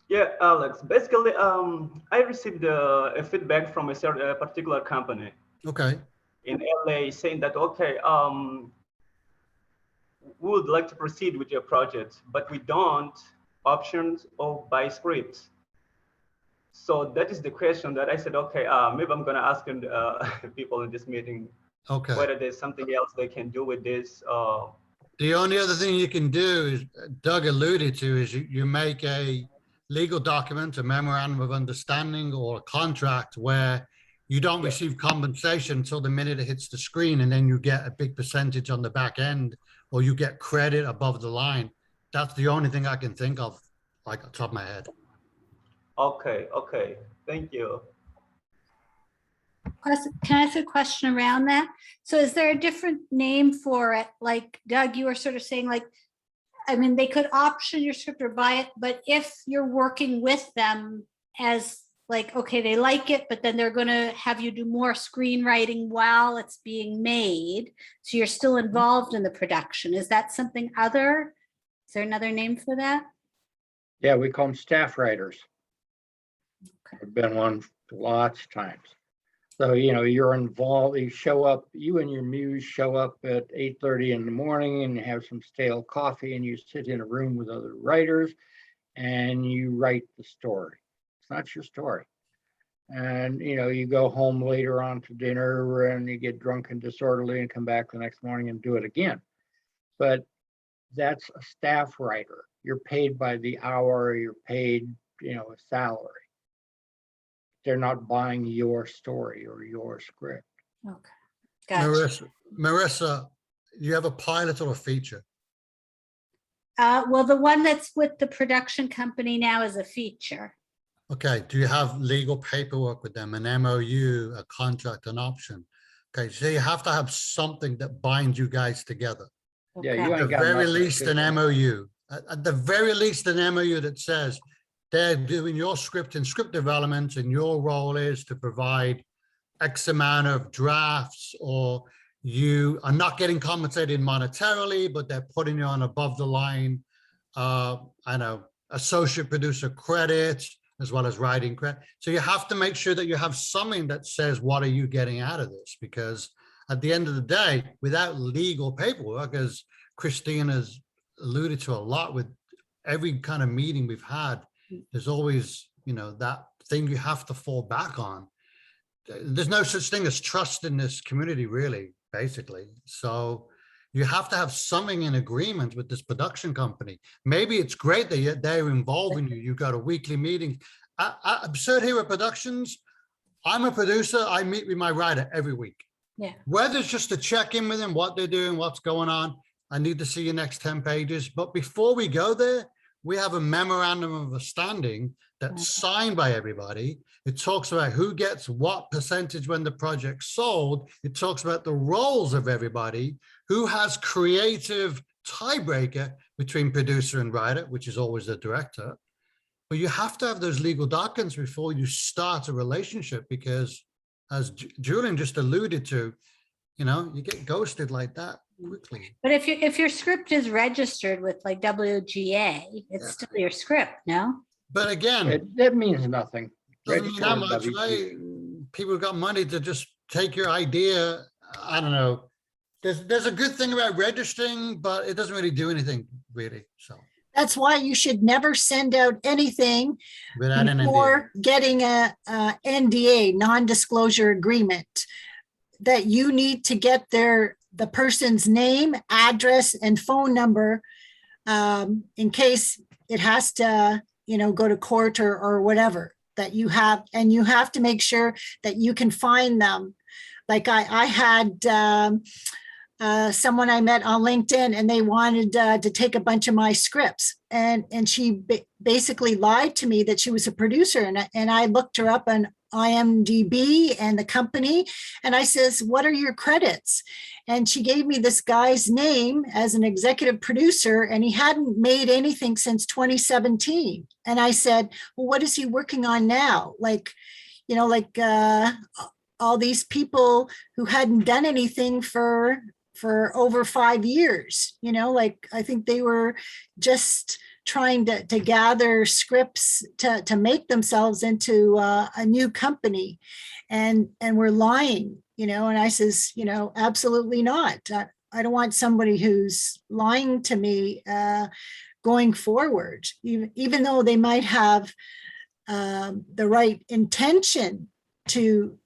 Yeah, Alex. Basically, I received a feedback from a particular company. Okay. In LA, saying that okay, we would like to proceed with your project, but we don't options or buy scripts. So that is the question that I said, okay, maybe I'm gonna ask people in this meeting, okay, whether there's something else they can do with this. The only other thing you can do is Doug alluded to is you make a legal document, a memorandum of understanding or a contract where you don't receive compensation until the minute it hits the screen, and then you get a big percentage on the back end, or you get credit above the line. That's the only thing I can think of, like on top of my head. Okay, thank you. Can I ask a question around that? So is there a different name for it? Like Doug, you were sort of saying like I mean, they could option your script or buy it, but if you're working with them as like, okay, they like it, but then they're going to have you do more screenwriting while it's being made. So you're still involved in the production. Is that something other? Is there another name for that? Yeah, we call them staff writers. I've been one lots of times. So, you know, you're involved, you show up, you and your muse show up at 8:30 in the morning and have some stale coffee and you sit in a room with other writers and you write the story. It's not your story. And, you know, you go home later on to dinner and you get drunk and disorderly and come back the next morning and do it again. But that's a staff writer. You're paid by the hour, you're paid, you know, a salary. They're not buying your story or your script. Okay. Gotcha. Marissa, you have a pilot or a feature? Well, the one that's with the production company now is a feature. Okay, do you have legal paperwork with them, an MOU, a contract, an option? Okay, so you have to have something that binds you guys together. Yeah, you At ain't the got very nothing least, to an do. MOU. At the very least, an MOU that says they're doing your script and script development, and your role is to provide X amount of drafts, or you are not getting compensated monetarily, but they're putting you on above the line, I know, associate producer credits, as well as writing credit. So you have to make sure that you have something that says, what are you getting out of this? Because at the end of the day, without legal paperwork, as Christine has alluded to a lot with every kind of meeting we've had, there's always, you know, that thing you have to fall back on. There's no such thing as trust in this community, really, basically. So you have to have something in agreement with this production company. Maybe it's great that they're involving you. You go to weekly meetings. Absurd Hero Productions, I'm a producer. I meet with my writer every week. Yeah. Whether it's just to check in with them, what they're doing, what's going on. I need to see your next 10 pages. But before we go there, we have a memorandum of understanding that's signed by everybody. It talks about who gets what percentage when the project's sold. It talks about the roles of everybody, who has creative tiebreaker between producer and writer, which is always the director. But you have to have those legal documents before you start a relationship, because as Julian just alluded to, you know, you get ghosted like that quickly. But if your script is registered with like WGA, it's still your script, no? But again, that means nothing. Doesn't mean that much, right? People got money to just take your idea. I don't know. There's a good thing about registering, but it doesn't really do anything, really. So That's why you should never send out anything without an before getting a NDA, non-disclosure agreement, that you need to get the person's name, address, and phone number in case it has to, you know, go to court or whatever that you have, and you have to make sure that you can find them. Like I had someone I met on LinkedIn, and they wanted to take a bunch of my scripts, and she basically lied to me that she was a producer, and I looked her up on IMDb and the company, and I says, what are your credits? And she gave me this guy's name as an executive producer, and he hadn't made anything since 2017. And I said, well, what is he working on now? Like, you know, like all these people who hadn't done anything for over 5 years, you know, like I think they were just trying to gather scripts to make themselves into a new company, and we're lying, you know. And I says, you know, absolutely not. I don't want somebody who's lying to me going forward, even though they might have the right intention to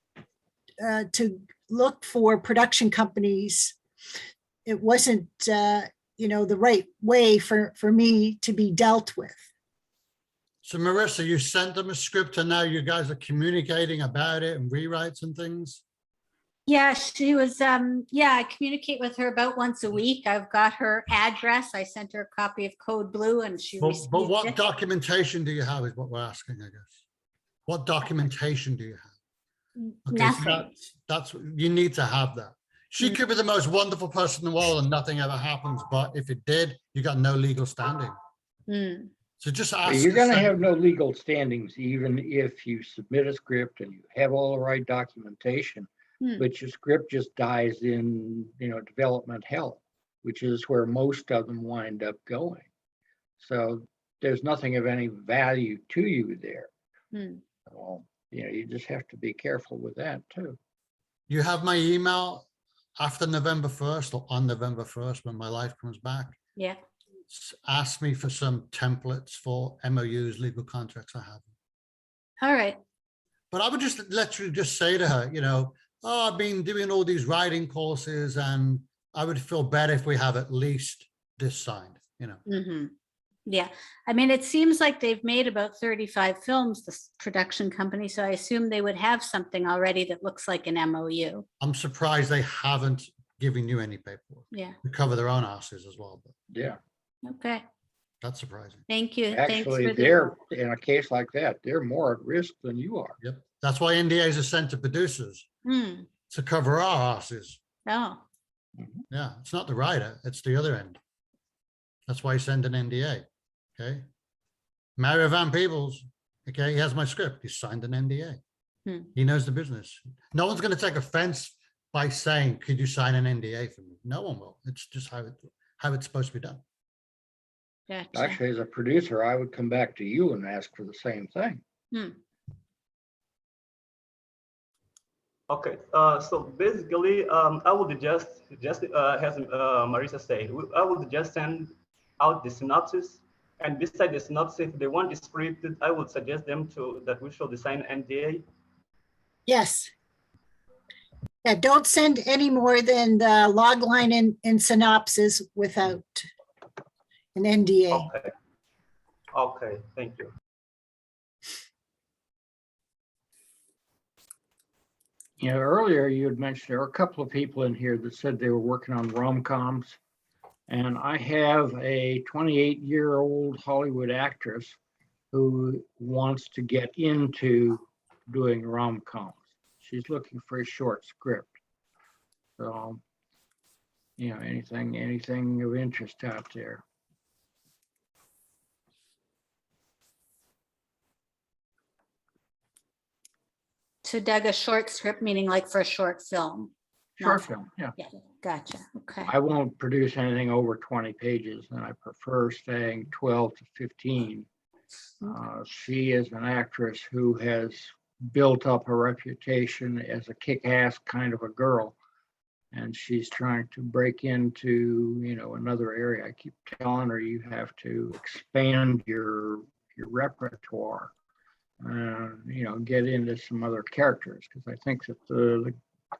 look for production companies. It wasn't you know, the right way for me to be dealt with. So Marissa, you sent them a script and now you guys are communicating about it and rewrites and things? Yeah, she was, I communicate with her about once a week. I've got her address. I sent her a copy of Code Blue and she received But what it. documentation do you have is what we're asking, I guess. What documentation do you have? Okay, Nothing. so that's you need to have that. She could be the most wonderful person in the world and nothing ever happens. But if it did, you got no legal standing. Mm. So just ask. You're going to have no legal standings even if you submit a script and you have all the right documentation, but your script just dies in, development hell, which is where most of them wind up going. So there's nothing of any value to you there. So, you just have to be careful with that too. You have my email after November 1st or on November 1st when my life comes back. Yeah. Ask me for some templates for MOUs, legal contracts I have. All right. But I would just literally just say to her, I've been doing all these writing courses and I would feel better if we have at least this signed, Yeah. I mean, it seems like they've made about 35 films, this production company. So I assume they would have something already that looks like an MOU. I'm surprised they haven't given you any paperwork. Yeah. To cover their own asses as well. But yeah. Okay. That's surprising. Thank you. Actually, they're in a case like that, they're more at risk than you are. Yep. That's why NDAs are sent to producers to cover our asses. Oh. Yeah. It's not the writer. It's the other end. That's why you send an NDA. Okay. Mario Van Peebles. Okay. He has my script. He signed an NDA. He knows the business. No one's going to take offense by saying, could you sign an NDA for me? No one will. It's just how it's supposed to be done. Gotcha. Actually, as a producer, I would come back to you and ask for the same thing. Okay, so basically, I would just as Marisa said, I would just send out the synopsis, and beside the synopsis, if they want the script, I would suggest them that we should sign NDA. Yes. Yeah, don't send any more than the log line and synopsis without an NDA. Okay, thank you. Earlier you had mentioned there were a couple of people in here that said they were working on rom-coms. And I have a 28-year-old Hollywood actress who wants to get into doing rom-coms. She's looking for a short script. So, anything of interest out there. So Doug, a short script, meaning like for a short film? Short film, yeah. Yeah, gotcha. Okay. I won't produce anything over 20 pages, and I prefer staying 12 to 15. She is an actress who has built up a reputation as a kick-ass kind of a girl, and she's trying to break into, another area. I keep telling her you have to expand your repertoire. Get into some other characters, because I think that the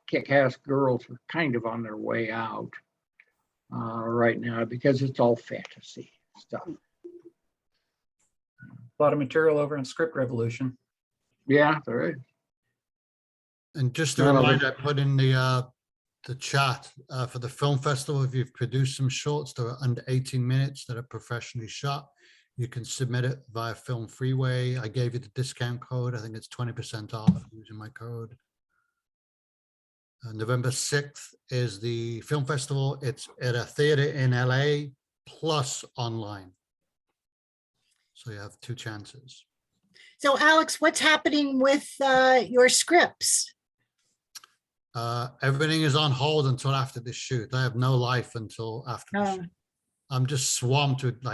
kick-ass girls are kind of on their way out right now, because it's all fantasy stuff. A lot of material over in Script Revolution. Yeah, there is. And just a reminder, I put in the chat for the film festival, if you've produced some shorts that are under 18 minutes that are professionally shot, you can submit it via Film Freeway. I gave you the discount code. I think it's 20% off using my code. November 6th is the film festival. It's at a theater in LA plus online. So you have two chances. So Alex, what's happening with your scripts? Everything is on hold until after this shoot. I have no life until after the shoot. I'm just swamped with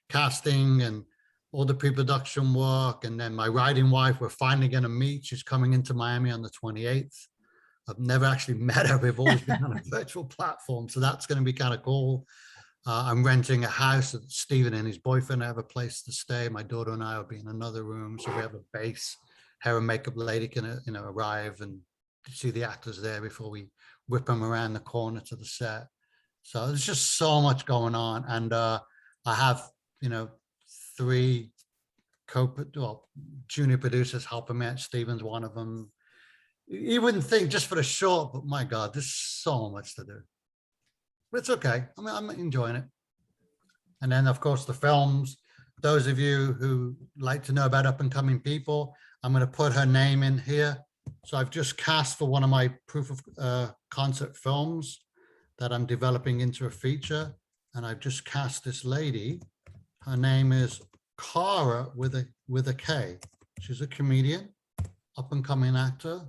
casting and all the pre-production work, and then my writing wife, we're finally going to meet. She's coming into Miami on the 28th. I've never actually met her. We've always been on a virtual platform, so that's going to be kind of cool. I'm renting a house that Stephen and his boyfriend have a place to stay. My daughter and I will be in another room, so we have a base. Hair and makeup lady can arrive and see the actors there before we whip them around the corner to the set. So there's just so much going on, and I have 3 junior producers helping me out. Steven's one of them. You wouldn't think just for the short, but my God, there's so much to do. But it's okay. I'm enjoying it. And then, of course, the films. Those of you who like to know about up and coming people, I'm going to put her name in here So I've just cast for one of my proof of concept films that I'm developing into a feature. And I've just cast this lady. Her name is Cara with a K. She's a comedian, up and coming actor.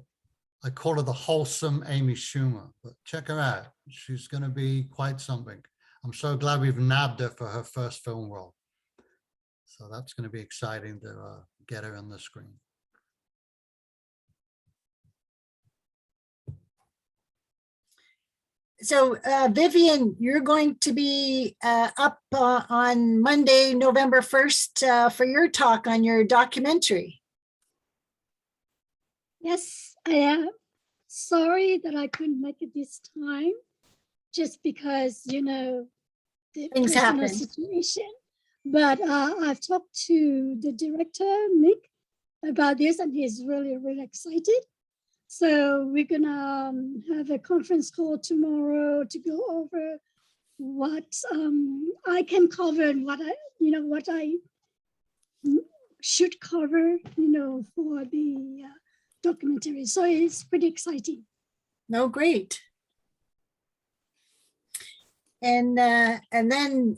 I call her the wholesome Amy Schumer, but check her out. She's going to be quite something. I'm so glad we've nabbed her for her first film role. So that's going to be exciting to get her on the screen. So Vivian, you're going to be up on Monday, November 1st for your talk on your documentary. Yes, I am. Sorry that I couldn't make it this time, just because, you know, the Things personal happen. situation. But I've talked to the director, Nick, about this, and he's really, really excited. So we're gonna have a conference call tomorrow to go over what I can cover and what I should cover, for the documentary. So it's pretty exciting. No, great. And then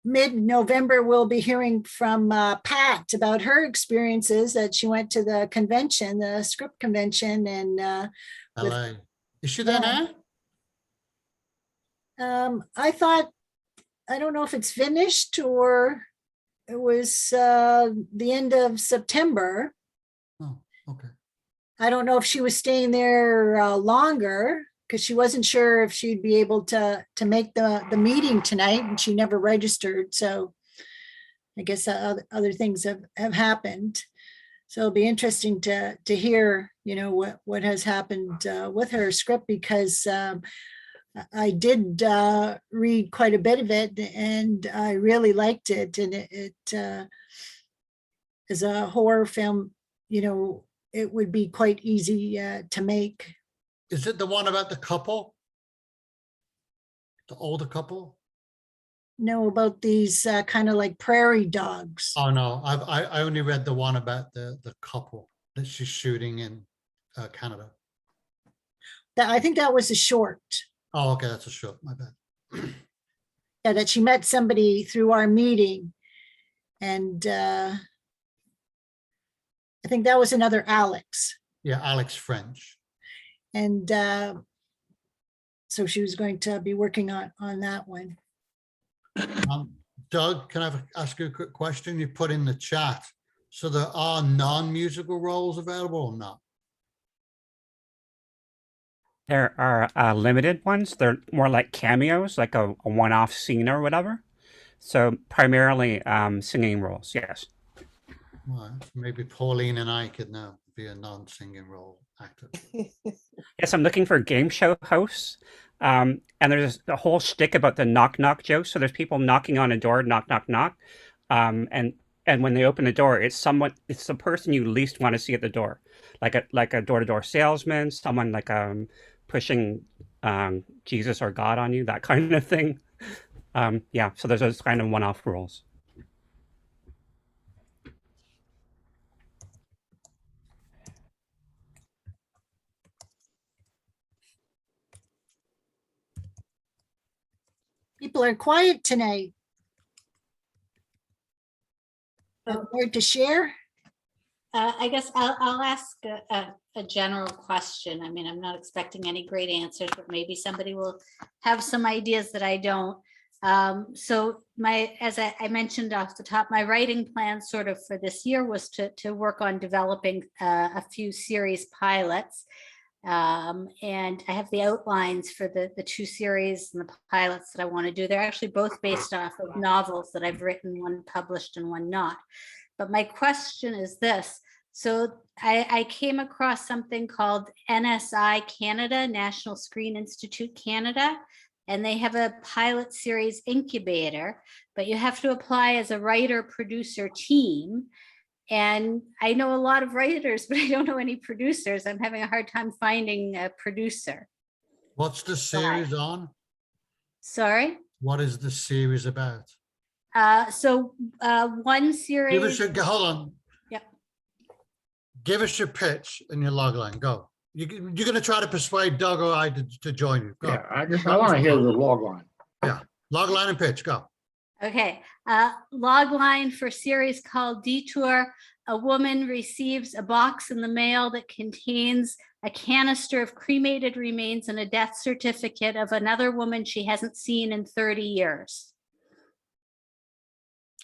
mid-November, we'll be hearing from Pat about her experiences that she went to the convention, the script convention, and LA. Is she there now? I don't know if it's finished or it was the end of September. Oh, okay. I don't know if she was staying there longer because she wasn't sure if she'd be able to make the meeting tonight, and she never registered. So I guess other things have happened. So it'll be interesting to hear, what has happened with her script, because I did read quite a bit of it and I really liked it. And it as a horror film, it would be quite easy to make. Is it the one about the couple? The older couple? No, about these kind of like prairie dogs. Oh no, I only read the one about the couple that she's shooting in Canada. I think that was a short. Oh, okay, that's a short. My bad. Yeah, that she met somebody through our meeting, and I think that was another Alex. Yeah, Alex French. And so she was going to be working on that one. Doug, can I ask you a quick question? You put in the chat. So there are non-musical roles available or not? There are limited ones. They're more like cameos, like a one-off scene or whatever. So primarily singing roles, yes. Right. Maybe Pauline and I could now be a non-singing role actor. Yes, I'm looking for game show hosts. And there's a whole shtick about the knock-knock joke. So there's people knocking on a door, knock, knock, knock. And when they open the door, it's the person you least want to see at the door. Like a door-to-door salesman, someone like pushing Jesus or God on you, that kind of thing. Yeah, so there's those kind of one-off roles. People are quiet tonight. More to share? I guess I'll ask a general question. I mean, I'm not expecting any great answers, but maybe somebody will have some ideas that I don't. So as I mentioned off the top, my writing plan sort of for this year was to work on developing a few series pilots. And I have the outlines for the two series and the pilots that I want to do. They're actually both based off of novels that I've written, one published and one not. But my question is this. So I came across something called NSI Canada, National Screen Institute Canada, and they have a pilot series incubator, but you have to apply as a writer-producer team. And I know a lot of writers, but I don't know any producers. I'm having a hard time finding a producer. What's the series on? Sorry? What is the series about? So one series. Hold on. Yep. Give us your pitch and your log line. Go. You're going to try to persuade Doug or I to join you. Go. Yeah, I want to hear the log line. Yeah, log line and pitch. Go. Okay, log line for series called Detour. A woman receives a box in the mail that contains a canister of cremated remains and a death certificate of another woman she hasn't seen in 30 years.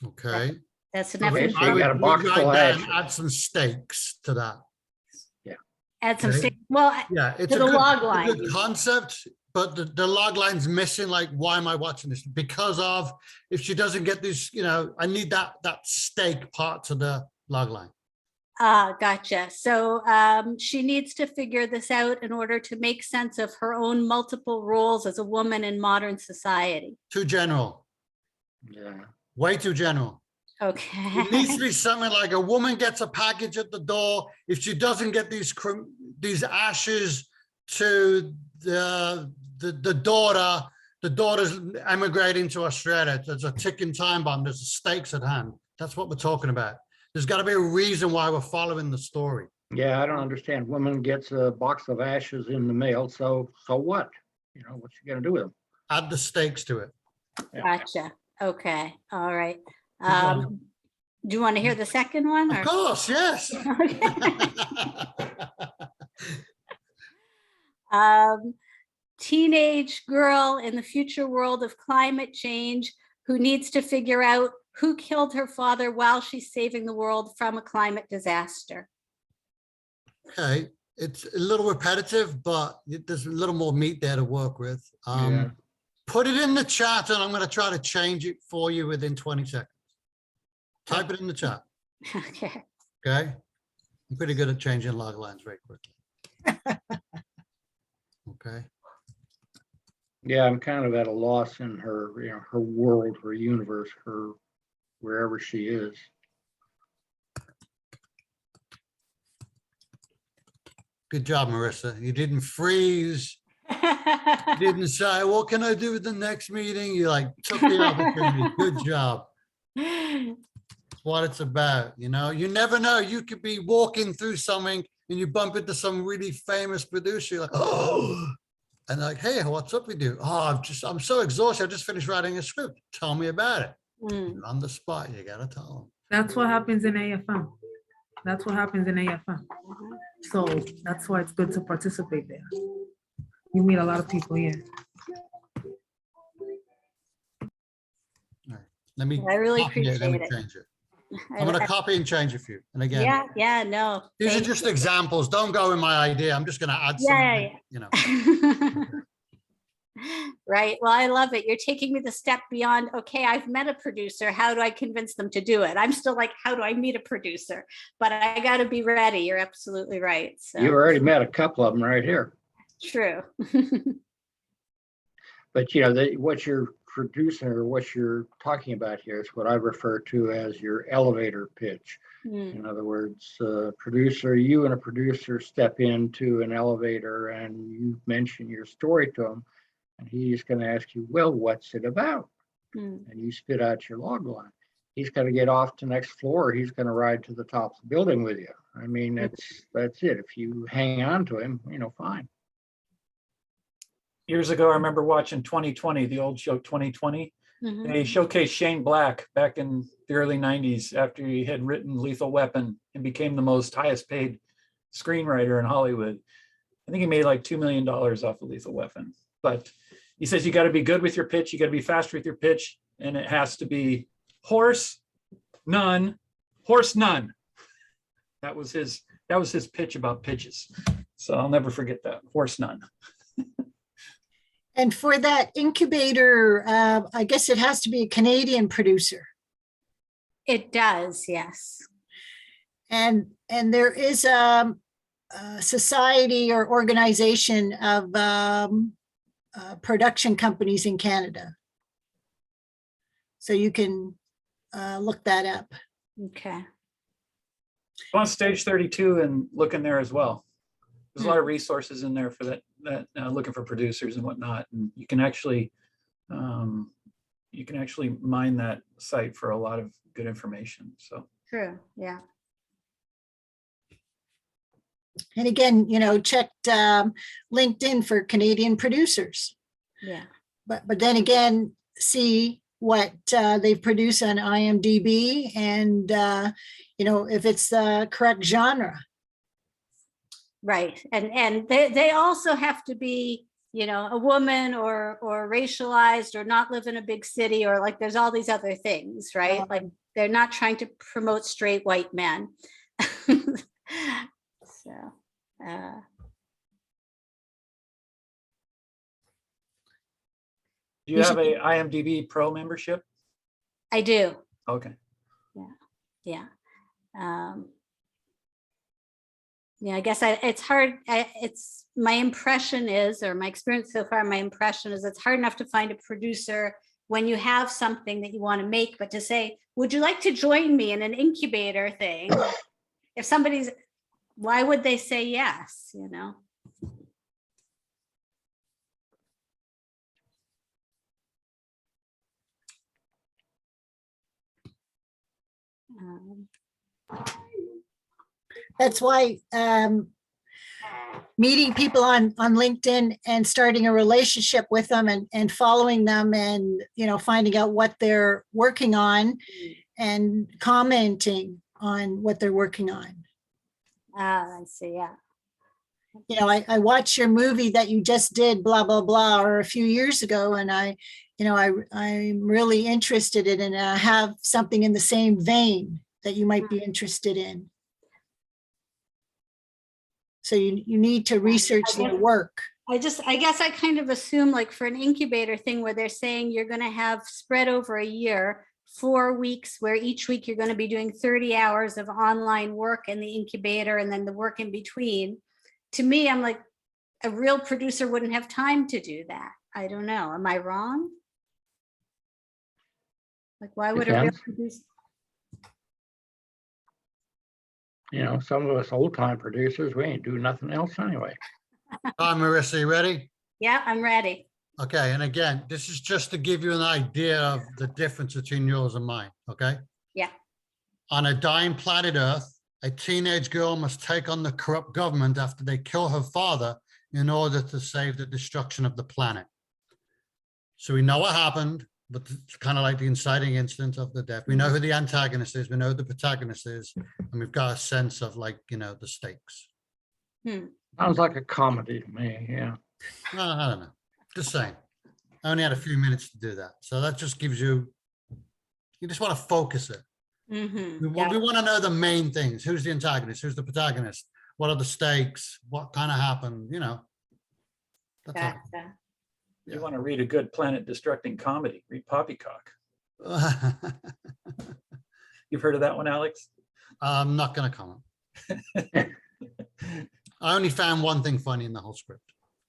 Okay. That's an Okay, effort. so you got a box full of ashes. Add some stakes to that. Add some Okay. stakes. Well, Yeah, it's to a the good, log line. a good concept, but the log line's missing. Like, why am I watching this? Because of, if she doesn't get this, I need that stake part to the log line. Gotcha. So she needs to figure this out in order to make sense of her own multiple roles as a woman in modern society. Too general. Yeah. Way too general. Okay. It needs to be something like a woman gets a package at the door. If she doesn't get these ashes to the daughter's emigrating to Australia. There's a ticking time bomb. There's stakes at hand. That's what we're talking about. There's got to be a reason why we're following the story. Yeah, I don't understand. Woman gets a box of ashes in the mail. So what? What's she gonna do with them? Add the stakes to it. Yeah. Gotcha. Okay. All right. Do you want to hear the second one? Of course, yes. Teenage girl in the future world of climate change who needs to figure out who killed her father while she's saving the world from a climate disaster. Okay, it's a little repetitive, but there's a little more meat there to work with. Yeah. Put it in the chat and I'm going to try to change it for you within 20 seconds. Type it in the chat. Okay. Okay. I'm pretty good at changing log lines very quickly. Okay. Yeah, I'm kind of at a loss in her, her world, her universe, her wherever she is. Good job, Marissa. You didn't freeze. You didn't say, what can I do with the next meeting? You took the opportunity. Good job. That's what it's about. You never know. You could be walking through something and you bump into some really famous producer. You're like, oh, and like, hey, what's up with you? Oh, I'm so exhausted. I just finished writing a script. Tell me about it. On the spot, you gotta tell them. That's what happens in AFM. That's what happens in AFM. So that's why it's good to participate there. You meet a lot of people here. All right. Let me I really copy it, let me appreciate it. change it. I'm going to copy and change a few. And again, no. these are just examples. Don't go with my idea. I'm just going to add something, Right. Well, I love it. You're taking me the step beyond, okay, I've met a producer. How do I convince them to do it? I'm still like, how do I meet a producer? But I got to be ready. You're absolutely right. So. You already met a couple of them right here. True. But what you're producing or what you're talking about here is what I refer to as your elevator pitch. In other words, you and a producer step into an elevator and you mention your story to him, and he's going to ask you, well, what's it about? And you spit out your log line. He's going to get off to the next floor. He's going to ride to the top of the building with you. I mean, that's it. If you hang on to him, fine. Years ago, I remember watching 2020, the old show 2020. They showcased Shane Black back in the early 90s after he had written Lethal Weapon and became the most highest paid screenwriter in Hollywood. I think he made like $2 million off of Lethal Weapon. But he says you got to be good with your pitch, you got to be faster with your pitch, and it has to be horse none. That was his pitch about pitches. So I'll never forget that. Horse none. And for that incubator, I guess it has to be a Canadian producer. It does, yes. And there is a society or organization of production companies in Canada. So you can look that up. Okay. Go on Stage 32 and look in there as well. There's a lot of resources in there for that looking for producers and whatnot, and you can actually mine that site for a lot of good information. So true, yeah. And again, checked LinkedIn for Canadian producers. Yeah. But then again, see what they've produced on IMDb and, if it's the correct genre. Right. And they also have to be, a woman or racialized or not live in a big city, or like there's all these other things, right? Like they're not trying to promote straight white men. So, Do you have a IMDb Pro membership? I do. Okay. Yeah. Yeah, I guess it's hard. It's my impression is, or my experience so far, my impression is it's hard enough to find a producer when you have something that you want to make, but to say, would you like to join me in an incubator thing? If somebody's, why would they say yes, That's why meeting people on LinkedIn and starting a relationship with them and following them and, finding out what they're working on and commenting on what they're working on. I see. Yeah. I watched your movie that you just did, blah, blah, blah, or a few years ago. And I'm really interested in it, and I have something in the same vein that you might be interested in. So you need to research their work. I guess I kind of assume, like, for an incubator thing where they're saying you're going to have spread over a year, 4 weeks, where each week you're going to be doing 30 hours of online work in the incubator and then the work in between. To me, I'm like, a real producer wouldn't have time to do that. I don't know. Am I wrong? Like, why would a real producer? Some of us old-time producers, we ain't doing nothing else anyway. Hi, Marissa, you ready? Yeah, I'm ready. Okay, and again, this is just to give you an idea of the difference between yours and mine, okay? Yeah. On a dying planet Earth, a teenage girl must take on the corrupt government after they kill her father in order to save the destruction of the planet. So we know what happened, but it's kind of like the inciting incident of the death. We know who the antagonist is, we know who the protagonist is, and we've got a sense of, like, the stakes. Sounds like a comedy to me, yeah. I don't know. Just saying. I only had a few minutes to do that. So that just gives you just want to focus it. We want to know the main things. Who's the antagonist? Who's the protagonist? What are the stakes? What kind of happened? That's all. You want to read a good planet destructing comedy, read Poppycock. You've heard of that one, Alex? I'm not going to comment. I only found one thing funny in the whole script.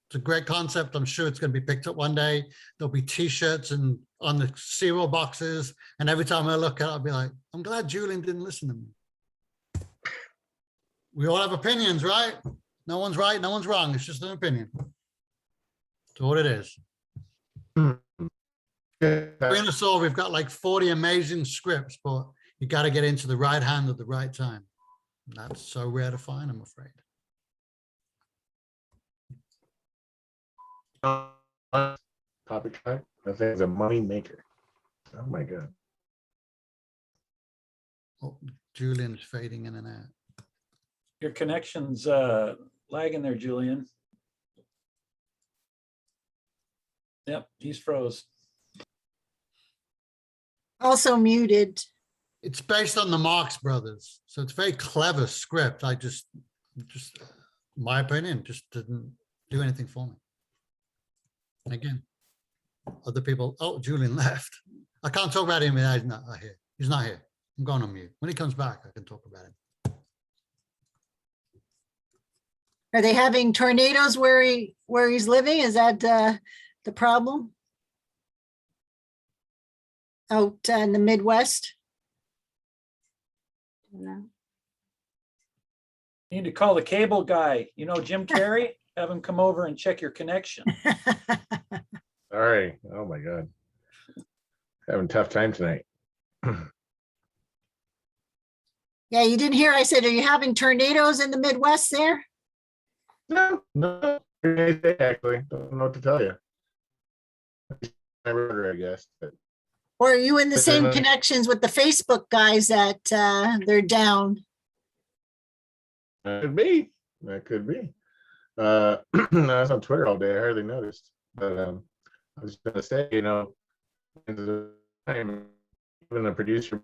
It's a great concept. I'm sure it's going to be picked up one day. There'll be T-shirts and on the cereal boxes. And every time I look at it, I'll be like, I'm glad Julian didn't listen to me. We all have opinions, right? No one's right, no one's wrong. It's just an opinion. That's what it is. Between us all, we've got like 40 amazing scripts, but you got to get into the right hand at the right time. And that's so rare to find, I'm afraid. Poppycock, that thing's a money maker. Oh my God. Oh, Julian's fading in and out. Your connection's lagging there, Julian. Yep, he's froze. Also muted. It's based on the Marx Brothers, so it's a very clever script. I just my opinion, just didn't do anything for me. And again, other people. Oh, Julian left. I can't talk about him. He's not here. He's not here. I'm going on mute. When he comes back, I can talk about him. Are they having tornadoes where he's living? Is that the problem? Out in the Midwest? No. You need to call the cable guy. You know Jim Carrey? Have him come over and check your connection. Sorry. Oh my God. Having a tough time tonight. Yeah, you didn't hear. I said, are you having tornadoes in the Midwest there? No, actually, don't know what to tell you. I guess. But Or are you in the But same then I- connections with the Facebook guys that they're down? that could be. That could be. I was on Twitter all day. I hardly noticed. But I was gonna say, at the time, even a producer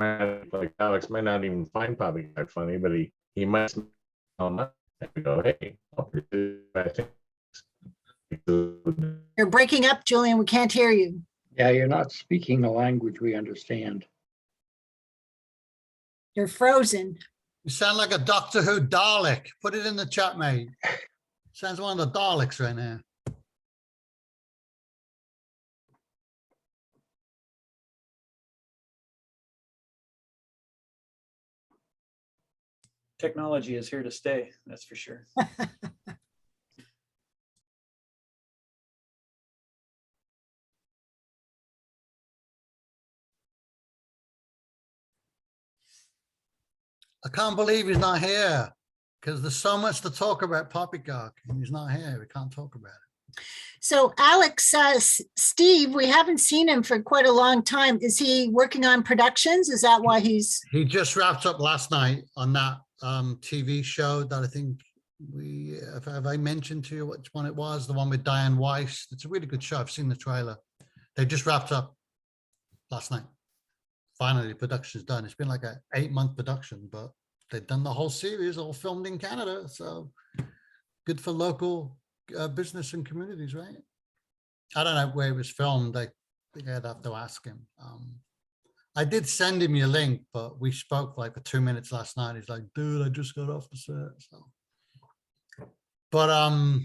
like Alex might not even find Poppy that funny, but he might smell and go, hey, I'll produce, I think. You're breaking up, Julian. We can't hear you. Yeah, you're not speaking a language we understand. You're frozen. You sound like a Doctor Who Dalek. Put it in the chat, mate. Sounds one of the Daleks right now. Technology is here to stay, that's for sure. I can't believe he's not here because there's so much to talk about Poppycock and he's not here. We can't talk about it. So Alex, Steve, we haven't seen him for quite a long time. Is he working on productions? Is that why he's? He just wrapped up last night on that TV show that I think have I mentioned to you which one it was? The one with Diane Weiss. It's a really good show. I've seen the trailer. They just wrapped up last night. Finally, the production's done. It's been like an 8-month production, but they've done the whole series, all filmed in Canada. So good for local business and communities, right? I don't know where it was filmed. I think I'd have to ask him. I did send him your link, but we spoke like for 2 minutes last night. He's like, dude, I just got off the set. So. But oh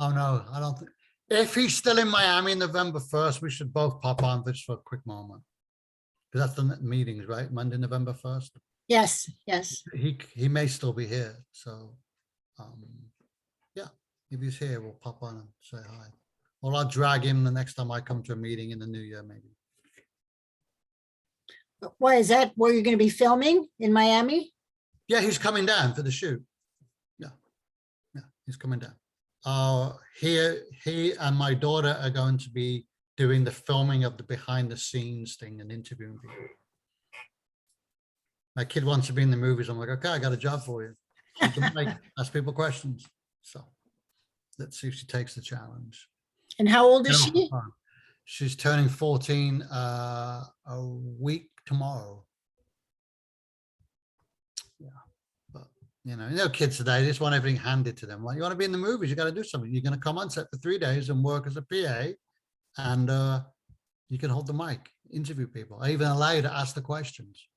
no, I don't think, if he's still in Miami November 1st, we should both pop on just for a quick moment. Because that's the meetings, right? Monday, November 1st. Yes, yes. He may still be here. So yeah, if he's here, we'll pop on and say hi. Or I'll drag him the next time I come to a meeting in the new year, maybe. Why is that where you're going to be filming in Miami? Yeah, he's coming down for the shoot. Yeah, he's coming down. He and my daughter are going to be doing the filming of the behind the scenes thing and interviewing people. My kid wants to be in the movies. I'm like, okay, I got a job for you. Ask people questions. So let's see if she takes the challenge. And how old is she? She's turning 14 a week tomorrow. Yeah, but kids today, they just want everything handed to them. Like, you want to be in the movies, you got to do something. You're going to come on set for 3 days and work as a PA, and you can hold the mic, interview people. I even allow you to ask the questions.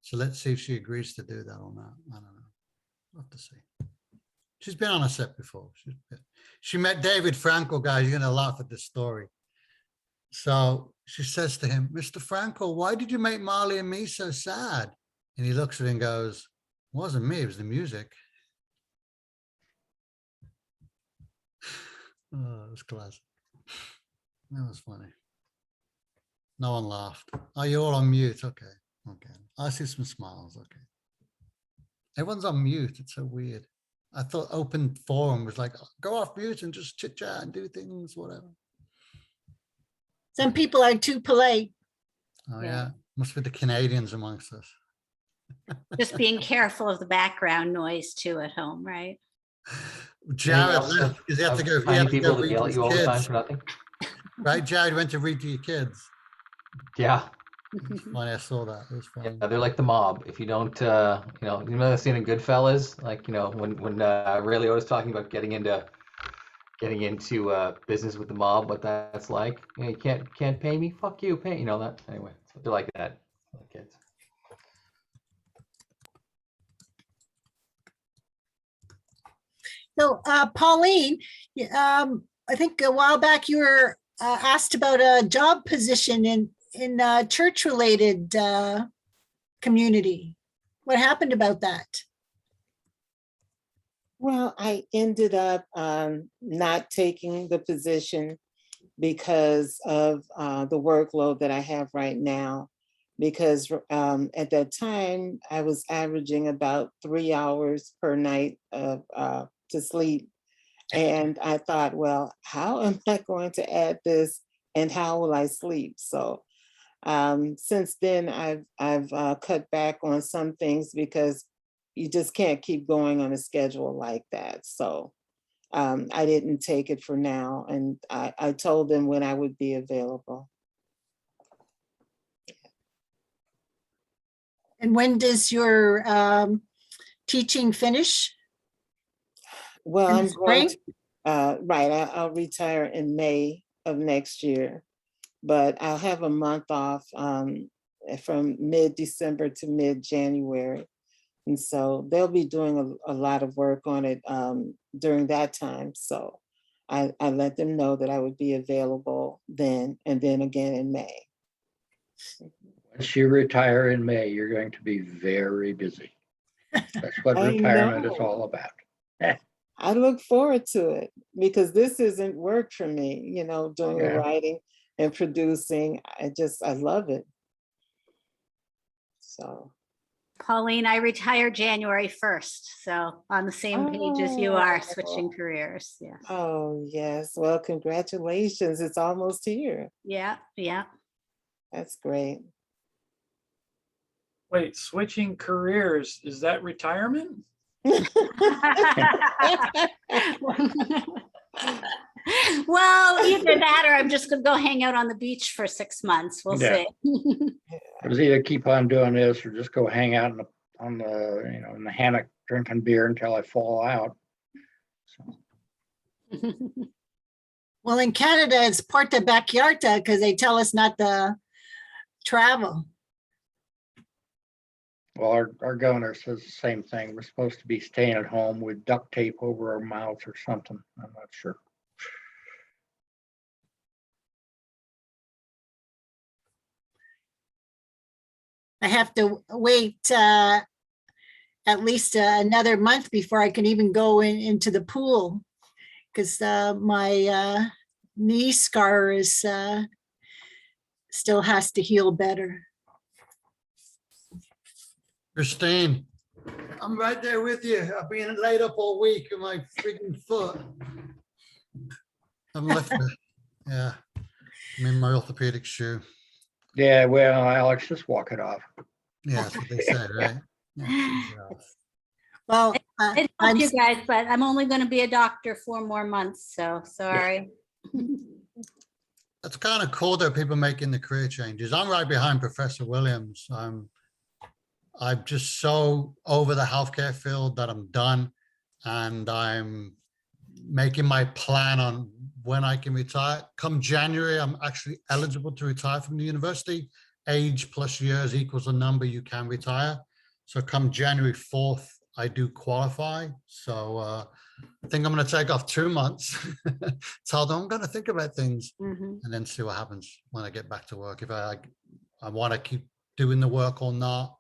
So let's see if she agrees to do that or not. I don't know. We'll have to see. She's been on a set before. She met David Frankel, guys. You're going to laugh at this story. So she says to him, Mr. Frankel, why did you make Marley and me so sad? And he looks at her and goes, it wasn't me, it was the music. Oh, it was classic. That was funny. No one laughed. Oh, you're all on mute. Okay. Okay. I see some smiles. Okay. Everyone's on mute. It's so weird. I thought open forum was like, go off mute and just chit chat and do things, whatever. Some people are too polite. Oh yeah, must be the Canadians amongst us. Just being careful of the background noise too at home, right? Jared left because he had to go. He had to go read to his all the time kids. for nothing. Right, Jared went to read to your kids. Yeah. When I saw that, it was fun. Yeah, they're like the mob. If you don't, you know the scene in Goodfellas, like when Ray Liotta was talking about getting into business with the mob, what that's like. You can't pay me. Fuck you, pay. You know that anyway. So they're like that, like kids. So, Pauline, I think a while back you were asked about a job position in church-related community. What happened about that? Well, I ended up not taking the position because of the workload that I have right now. because at that time I was averaging about 3 hours per night of to sleep. And I thought, well, how am I going to add this and how will I sleep? So since then I've cut back on some things because you just can't keep going on a schedule like that. So I didn't take it for now. And I told them when I would be available. And when does your teaching finish? Well, In the I'm going spring? to, right, I'll retire in May of next year, but I'll have a month off from mid-December to mid-January. And so they'll be doing a lot of work on it during that time. So I let them know that I would be available then and then again in May. Once you retire in May, you're going to be very busy. That's what I retirement is know. all about. I look forward to it because this isn't work for me, you know, doing the Yeah. writing and producing. I love it. So. Pauline, I retire January 1st, so on the same page as you are, switching careers. Yeah. Oh, yes. Well, congratulations. It's almost here. Yeah, yeah. That's great. Wait, switching careers, is that retirement? Well, either that or I'm just gonna go hang out on the beach for 6 months. We'll Yeah. see. It was either keep on doing this or just go hang out on the, in the hammock drinking beer until I fall out. So, Well, in Canada, it's Porta Bacchiarta because they tell us not to travel. well, our governor says the same thing. We're supposed to be staying at home with duct tape over our mouths or something. I'm not sure. I have to wait at least another month before I can even go into the pool because my knee scar is still has to heal better. Christine, I'm right there with you. I've been laid up all week in my freaking foot. I'm left. Yeah, I'm in my orthopedic shoe. Yeah, well, Alex, just walk it off. Yeah, that's what they said, right? Yeah. Well, It helped you guys, but I'm only going to be a doctor 4 more months, so sorry. That's kind of cool that people making the career changes. I'm right behind Professor Williams. I'm just so over the healthcare field that I'm done, and I'm making my plan on when I can retire. Come January, I'm actually eligible to retire from the university. Age plus years equals a number you can retire. So come January 4th, I do qualify. So I think I'm going to take off 2 months. Tell them I'm going to think about things and then see what happens when I get back to work. If I want to keep doing the work or not,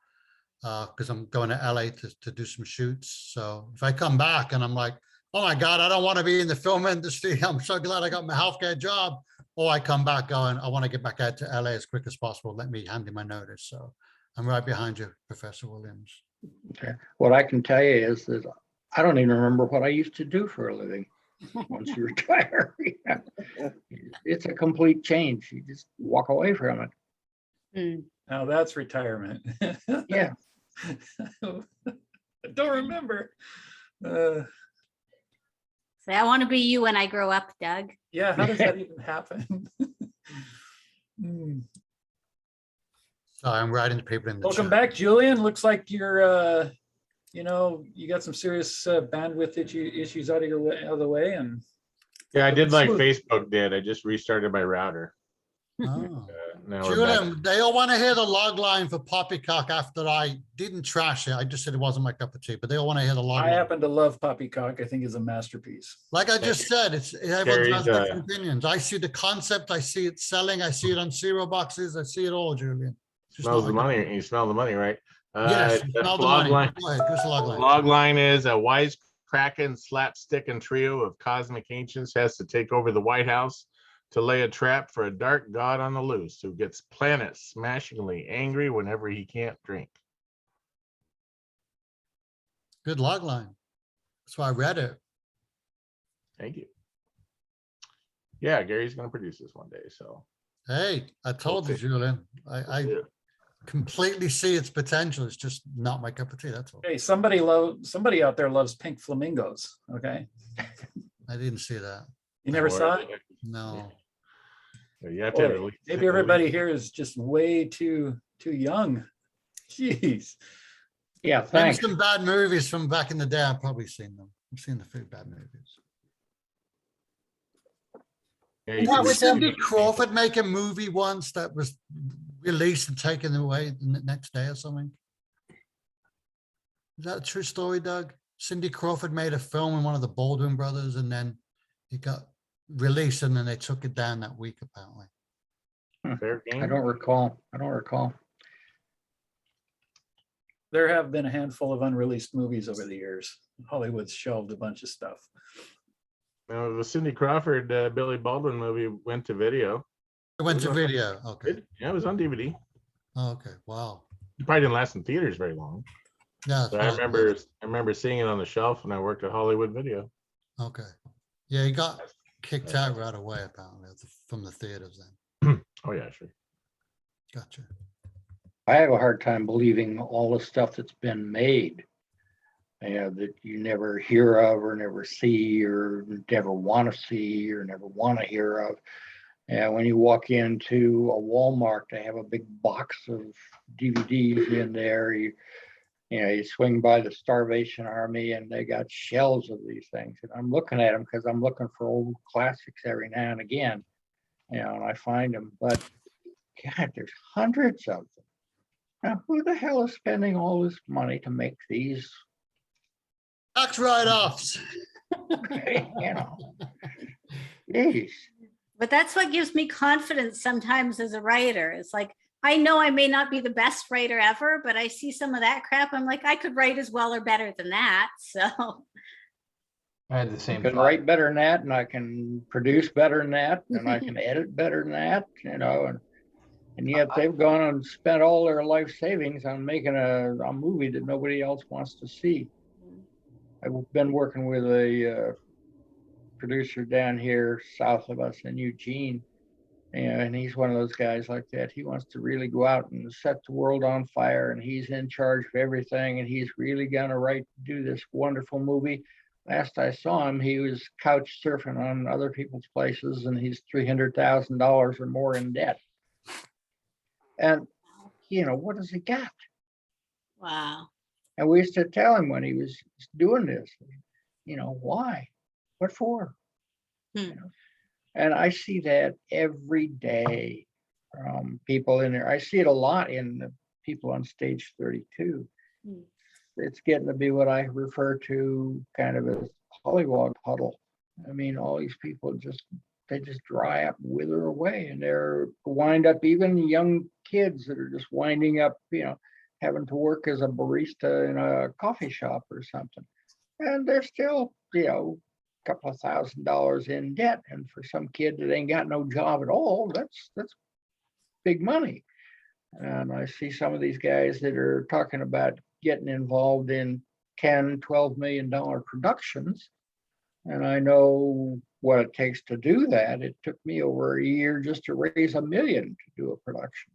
because I'm going to LA to do some shoots. So if I come back and I'm like, oh my God, I don't want to be in the film industry. I'm so glad I got my healthcare job. Or I come back going, I want to get back out to LA as quick as possible. Let me hand in my notice. So I'm right behind you, Professor Williams. Okay. What I can tell you is that I don't even remember what I used to do for a living once you retire. Yeah. It's a complete change. You just walk away from it. Now that's retirement. Yeah. I don't remember. Say, I want to be you when I grow up, Doug. Yeah, how does that even happen? So I'm writing to people in the Welcome chat. back, Julian. Looks like you're, you got some serious bandwidth issues out of the way, and Yeah, I did like Facebook did. I just restarted my router. Oh. Now we're back. Julian, they all want to hear the log line for Poppycock after I didn't trash it. I just said it wasn't my cup of tea, but they all want to hear the log I line. happen to love Poppycock. I think is a masterpiece. Like I just said, everyone Carries, has different opinions. I see the concept, I see it selling, I see it on zero boxes, I see it all, Julian. Just Smells not the my cup money. of tea. You smell the money, right? Yes, The smell the log money. line. Go ahead, give us the log line. Log line is a wisecracking, slapstick, and trio of cosmic ancients has to take over the White House to lay a trap for a dark god on the loose who gets planet smashingly angry whenever he can't drink. Good log line. That's why I read it. Thank you. Yeah, Gary's going to produce this one day. So, Hey, I told you, Okay. Julian. I completely see its potential. It's just not my cup of tea. That's all. Hey, somebody out there loves pink flamingos. Okay, I didn't see that. you never saw it. No. You have to have at Boy, least- maybe everybody here is just way too young. Jeez. Yeah, Maybe thanks. some bad movies from back in the day. I've probably seen them. I've seen the few bad movies. Yeah, Didn't you can- Cindy Crawford make a movie once that was released and taken away the next day or something? Is that a true story, Doug? Cindy Crawford made a film with one of the Baldwin brothers, and then it got released, and then they took it down that week, apparently. Fair game. I don't recall. There have been a handful of unreleased movies over the years. Hollywood's shelved a bunch of stuff. Now, the Cindy Crawford, Billy Baldwin movie went to video. It went to video. Okay. Yeah, it was on DVD. Oh, okay. Wow. It probably didn't last in theaters very long. Yeah. But I remember seeing it on the shelf when I worked at Hollywood Video. Okay. Yeah, he got kicked out right away, apparently, from the theaters then. Oh, yeah, sure. Gotcha. I have a hard time believing all the stuff that's been made, that you never hear of or never see or never want to see or never want to hear of. And when you walk into a Walmart, they have a big box of DVDs in there. You swing by the Starvation Army and they got shelves of these things. And I'm looking at them because I'm looking for old classics every now and again, and I find them. But God, there's hundreds of them. Now, who the hell is spending all this money to make these? Tax write-offs. Jeez. But that's what gives me confidence sometimes as a writer. It's like, I know I may not be the best writer ever, but I see some of that crap. I'm like, I could write as well or better than that. So I had the same. I can thought. write better than that, and I can produce better than that, and I can edit better than that, and yet they've gone and spent all their life savings on making a movie that nobody else wants to see. I've been working with a producer down here south of us in Eugene, and he's one of those guys like that. He wants to really go out and set the world on fire, and he's in charge of everything, and he's really gonna do this wonderful movie. Last I saw him, he was couch surfing on other people's places, and he's $300,000 or more in debt. And what does he got? wow. And we used to tell him when he was doing this, why? What for? And I see that every day from people in there. I see it a lot in the people on stage 32. It's getting to be what I refer to kind of as pollywog puddle. I mean, all these people they just dry up, wither away, and they're wind up, even young kids that are just winding up, having to work as a barista in a coffee shop or something. And they're still, a couple of $1,000s in debt. And for some kid that ain't got no job at all, that's big money. And I see some of these guys that are talking about getting involved in $10, $12 million productions. And I know what it takes to do that. It took me over a year just to raise $1 million to do a production.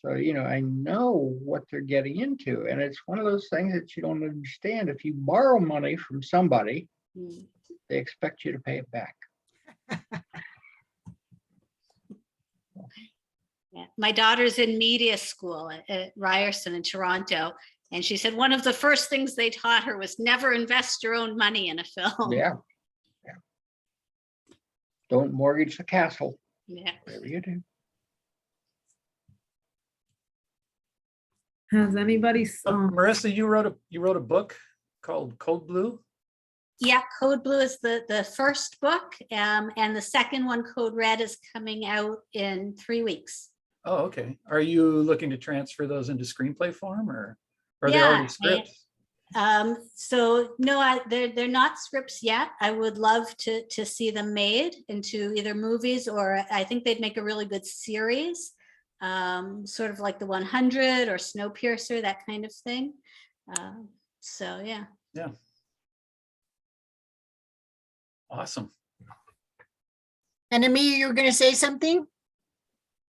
So, I know what they're getting into. And it's one of those things that you don't understand. If you borrow money from somebody, they expect you to pay it back. Yeah. My daughter's in media school at Ryerson in Toronto. And she said one of the first things they taught her was never invest your own money in a film. Yeah. Don't mortgage the castle. Yeah. Whatever you do. Has anybody Marissa, you wrote a book called Code Blue? Yeah, Code Blue is the first book, and the second one, Code Red, is coming out in 3 weeks. Oh, okay. Are you looking to transfer those into screenplay form, or are they Yeah, already scripts? So no, they're not scripts yet. I would love to see them made into either movies, or I think they'd make a really good series, sort of like the 100 or Snowpiercer, that kind of thing. So yeah. Yeah. Awesome. And Ami, you were going to say something?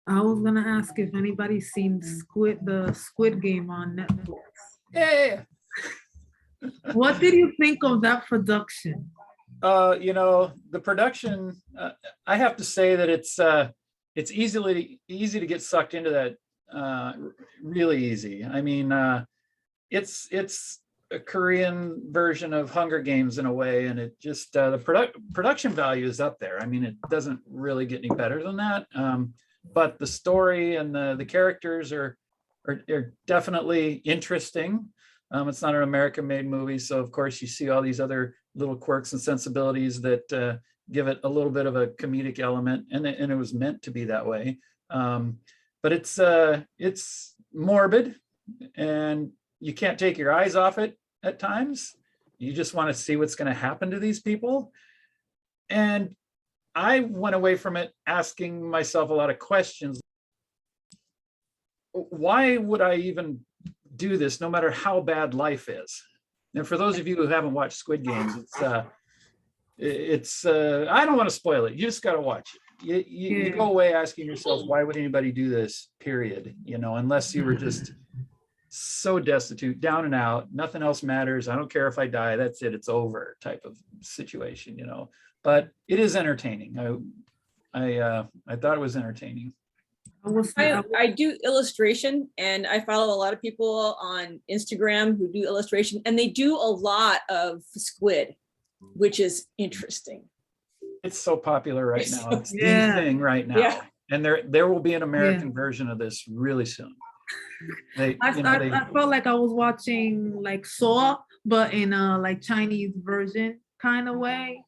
I was gonna ask if anybody's seen the Squid Game on Netflix. Yeah. What did you think of that production? You know, the production, I have to say that it's easy to get sucked into that, really easy. I mean, it's a Korean version of Hunger Games in a way, and it just the production value is up there. I mean, it doesn't really get any better than that. But the story and the characters are definitely interesting. It's not an American-made movie, so of course you see all these other little quirks and sensibilities that give it a little bit of a comedic element, and it was meant to be that way. But it's morbid, and you can't take your eyes off it at times. You just want to see what's going to happen to these people. And I went away from it asking myself a lot of questions. Why would I even do this, no matter how bad life is? And for those of you who haven't watched Squid Games, it's I don't want to spoil it. You just got to watch it. You go away asking yourself, why would anybody do this, period? You know, unless you were just so destitute, down and out, nothing else matters. I don't care if I die, that's it, it's over type of situation, you know. But it is entertaining. I thought it was entertaining. I do illustration, and I follow a lot of people on Instagram who do illustration, and they do a lot of squid, which is interesting. It's so popular right now. It's the thing right now. Yeah. And there will be an American version of this really soon. I felt like I was watching like Saw, but in a like Chinese version kind of way.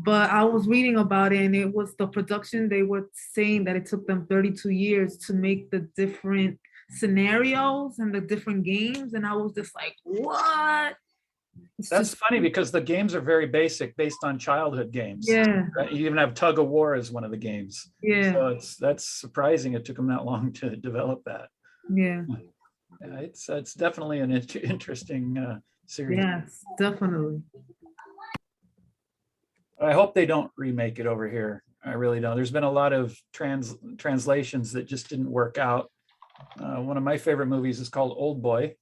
But I was reading about it, and it was the production. They were saying that it took them 32 years to make the different scenarios and the different games. And I was just like, what? That's funny because the games are very basic, based on childhood games. Yeah. Right? You even have tug of war as one of the games. Yeah. So that's surprising it took them that long to develop that. Yeah. Yeah, it's definitely an interesting series. Yes, definitely. I hope they don't remake it over here. I really don't. There's been a lot of translations that just didn't work out. One of my favorite movies is called Old Boy.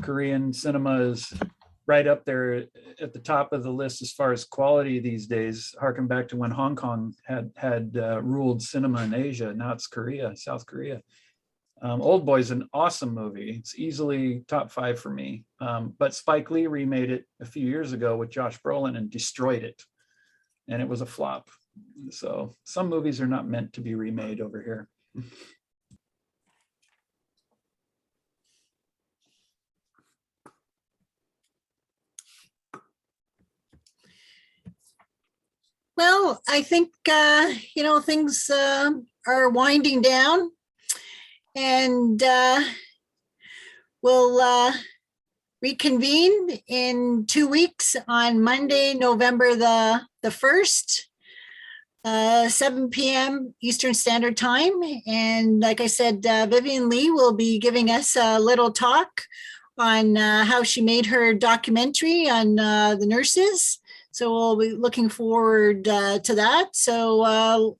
Korean cinema is right up there at the top of the list as far as quality these days. Harken back to when Hong Kong had ruled cinema in Asia. Now it's Korea, South Korea. Old Boy is an awesome movie. It's easily top 5 for me. But Spike Lee remade it a few years ago with Josh Brolin and destroyed it. And it was a flop. So some movies are not meant to be remade over here. Well, I think, things are winding down, and we'll reconvene in 2 weeks on Monday, November the 1st, 7 p.m. Eastern Standard Time. And like I said, Vivian Lee will be giving us a little talk on how she made her documentary on the nurses. So we'll be looking forward to that. So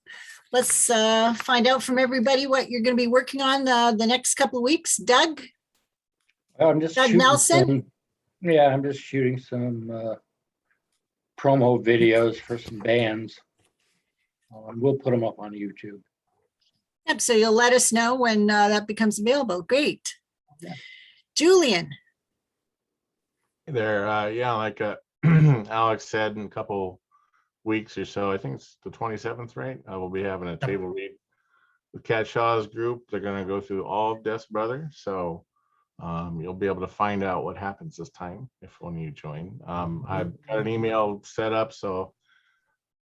let's find out from everybody what you're going to be working on the next couple of weeks. Doug? I'm just Doug Nelson? I'm just shooting some promo videos for some bands. And we'll put them up on YouTube. Yep, so you'll let us know when that becomes available. Great. Yeah. Julian? Hey there, like Alex said, in a couple weeks or so, I think it's the 27th, right? We'll be having a table read with Kat Shaw's group. They're going to go through all Death's Brother. So you'll be able to find out what happens this time if one of you join. I've got an email set up, so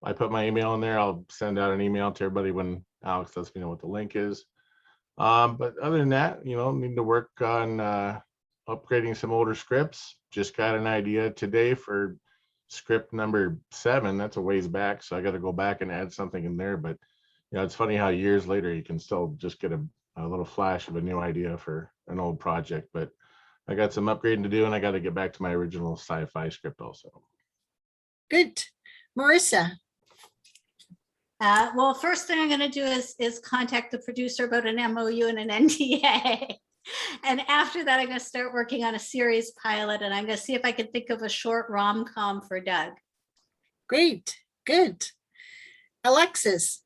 I put my email in there. I'll send out an email to everybody when Alex lets me know what the link is. But other than that, need to work on upgrading some older scripts. Just got an idea today for script number 7. That's a ways back, so I got to go back and add something in there. But it's funny how years later you can still just get a little flash of a new idea for an old project. But I got some upgrading to do, and I got to get back to my original sci-fi script also. Good. Marissa. Well, first thing I'm going to do is contact the producer about an MOU and an NDA. And after that, I'm going to start working on a series pilot, and I'm going to see if I can think of a short rom-com for Doug. Great. Good. Alexis.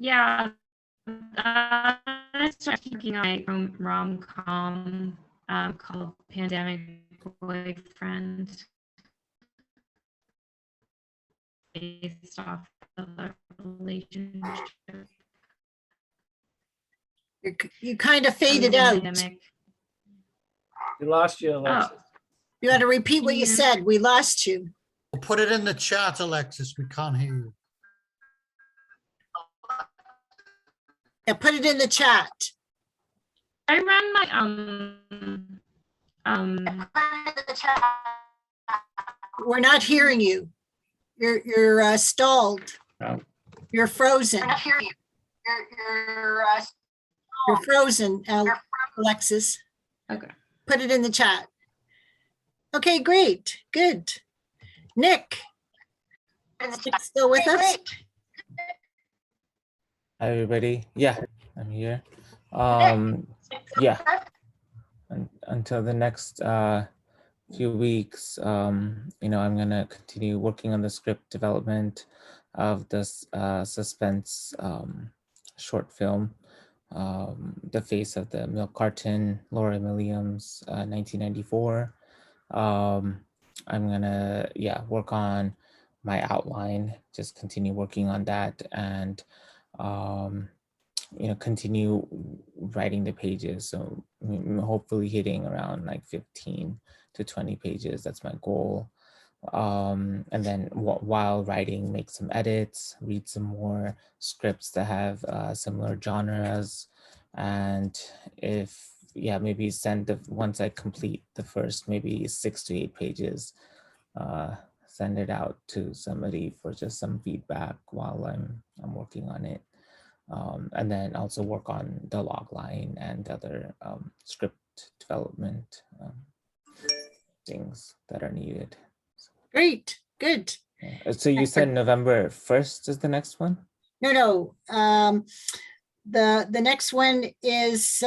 Yeah, I started working on a rom-com called Pandemic Boyfriend, based off of a relationship. You kind of faded out. We lost you, Alexis. You got to repeat what you said. We lost you. We'll put it in the chat, Alexis. We can't hear you. Yeah, put it in the chat. I run my We're not hearing you. You're stalled. No. You're frozen. You're frozen, Alexis. Okay. Put it in the chat. Okay, great. Good. Nick. Nick still with us? Hi, everybody. Yeah, I'm here. Yeah. Until the next few weeks, I'm gonna continue working on the script development of this suspense short film, The Face of the Milk Carton, Laura Milliams, 1994. I'm gonna work on my outline, just continue working on that, and continue writing the pages. So hopefully hitting around like 15 to 20 pages. That's my goal. And then while writing, make some edits, read some more scripts that have similar genres. And maybe once I complete the first maybe 6 to 8 pages, send it out to somebody for just some feedback while I'm working on it. And then also work on the log line and other script development things that are needed. Great, good. So you said November 1st is the next one? No. The next one is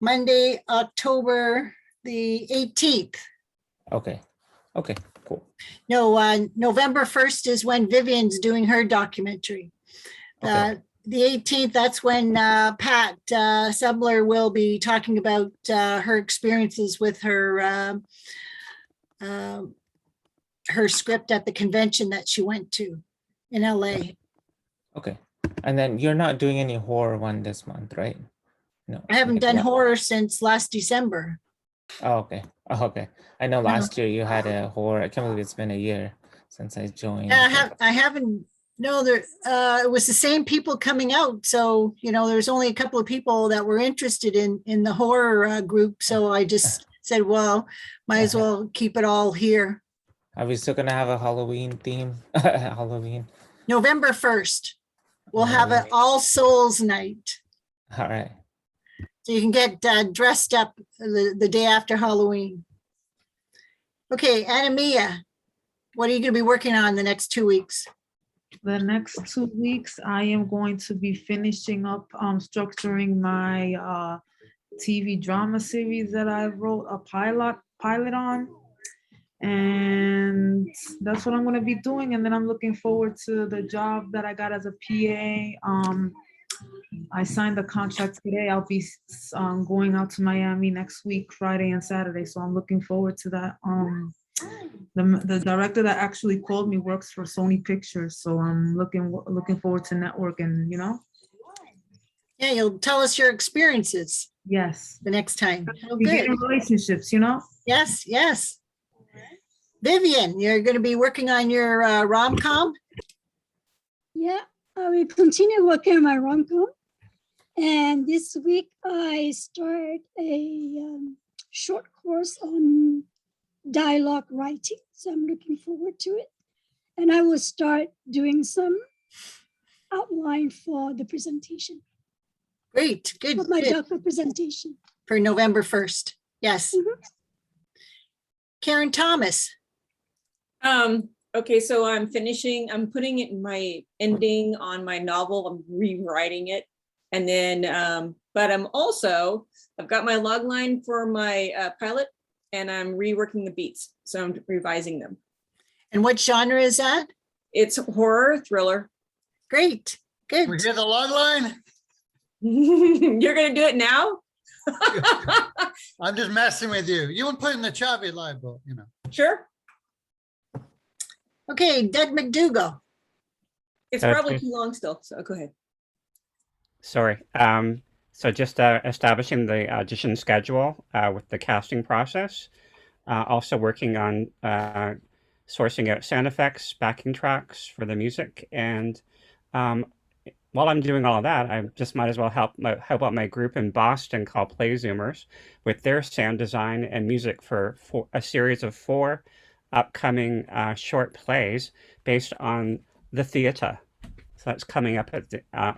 Monday, October the 18th. Okay, cool. No, November 1st is when Vivian's doing her documentary. Okay. The 18th, that's when Pat Subler will be talking about her experiences with her script at the convention that she went to in LA. Okay. And then you're not doing any horror one this month, right? No. I haven't done horror since last December. Oh, okay. I know last year you had a horror. I can't believe it's been a year since I joined. I haven't. No, it was the same people coming out. So, there's only a couple of people that were interested in the horror group. So I just said, well, might as well keep it all here. Are we still going to have a Halloween theme? Halloween? November 1st. We'll have an All Souls night. All right. So you can get dressed up the day after Halloween. Okay, Anna-Mia, what are you going to be working on the next 2 weeks? The next 2 weeks, I am going to be finishing up structuring my TV drama series that I wrote a pilot on. And that's what I'm going to be doing. And then I'm looking forward to the job that I got as a PA. I signed the contract today. I'll be going out to Miami next week, Friday and Saturday. So I'm looking forward to that. The director that actually called me works for Sony Pictures. So I'm looking forward to networking, Yeah, you'll tell us your experiences. Yes. The next time. We'll be getting relationships, Yes. Vivian, you're going to be working on your rom-com? Yeah, I will continue working on my rom-com. And this week I start a short course on dialogue writing. So I'm looking forward to it. And I will start doing some outline for the presentation. Great, good. For my good. DACA presentation. For November 1st. Yes. Karen Thomas. Okay, so I'm putting it in my ending on my novel. I'm rewriting it. And then, but I've got my log line for my pilot and I'm reworking the beats. So I'm revising them. And what genre is that? It's horror thriller. Great, good. We hear the log line? You're gonna do it now? I'm just messing with you. You wouldn't put in the chat if you'd like, but you know. Sure. Okay, Doug McDougall. It's probably too long still, so go ahead. Sorry. So just establishing the audition schedule with the casting process. Also working on sourcing out sound effects, backing tracks for the music. And while I'm doing all of that, I just might as well help out my group in Boston called Play Zoomers with their sound design and music for a series of 4 upcoming short plays based on the theater. So that's coming up at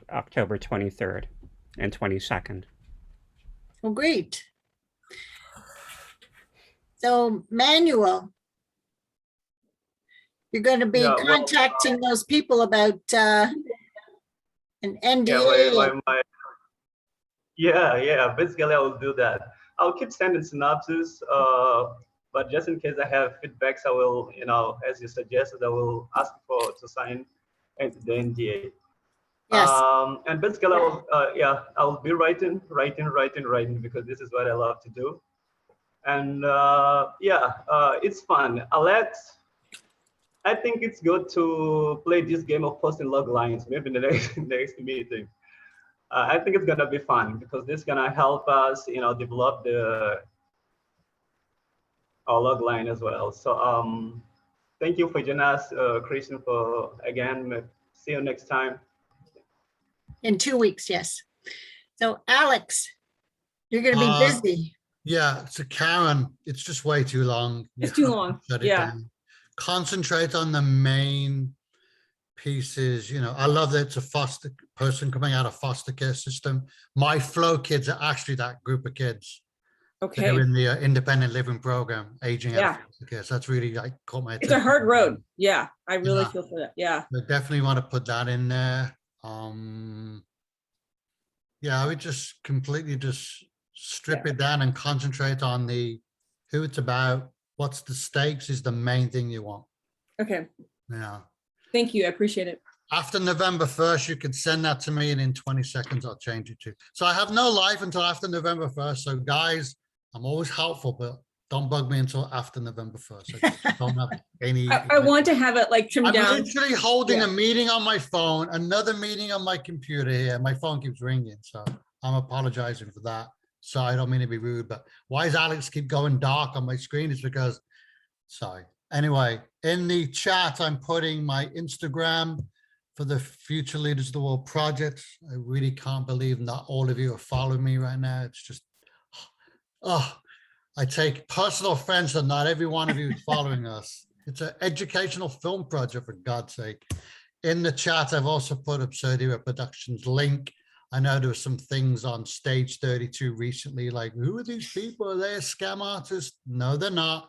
October 23rd and 22nd. Oh, great. So Manuel, you're going to be contacting those people about an NDA. Yeah, basically I will do that. I'll keep sending synopses, but just in case I have feedbacks, I will, as you suggested, I will ask to sign the NDA. Yes. And basically, I'll be writing because this is what I love to do. And it's fun. I think it's good to play this game of posting log lines, maybe in the next meeting. I think it's gonna be fun because this is gonna help us, develop our log line as well. So thank you for joining us, Christian, see you next time. In 2 weeks, yes. So Alex, you're going to be busy. Yeah, so Karen, it's just way too long. It's too long. Yeah. Concentrate on the main pieces. I love that it's a foster person coming out of foster care system. My flow kids are actually that group of kids. Okay. They're in the independent living program, aging out of foster care. So that's really caught my attention. It's a hard road. Yeah, I really feel for that. Yeah. I definitely want to put that in there. I would just completely strip it down and concentrate on who it's about, what's the stakes is the main thing you want. Okay. Yeah. Thank you. I appreciate it. After November 1st, you can send that to me and in 20 seconds, I'll change it to. So I have no life until after November 1st. So guys, I'm always helpful, but don't bug me until after November 1st. I just don't have any. I want to have it trimmed down. I'm literally holding a meeting on my phone, another meeting on my computer here. My phone keeps ringing, so I'm apologizing for that. So I don't mean to be rude, but why does Alex keep going dark on my screen? It's because, sorry. Anyway, in the chat, I'm putting my Instagram for the Future Leaders of the World project. I really can't believe not all of you are following me right now. It's just, I take personal offense that not every one of you is following us. It's an educational film project, for God's sake. In the chat, I've also put Absurdia Productions link. I know there were some things on Stage 32 recently, like, who are these people? Are they a scam artist? No, they're not.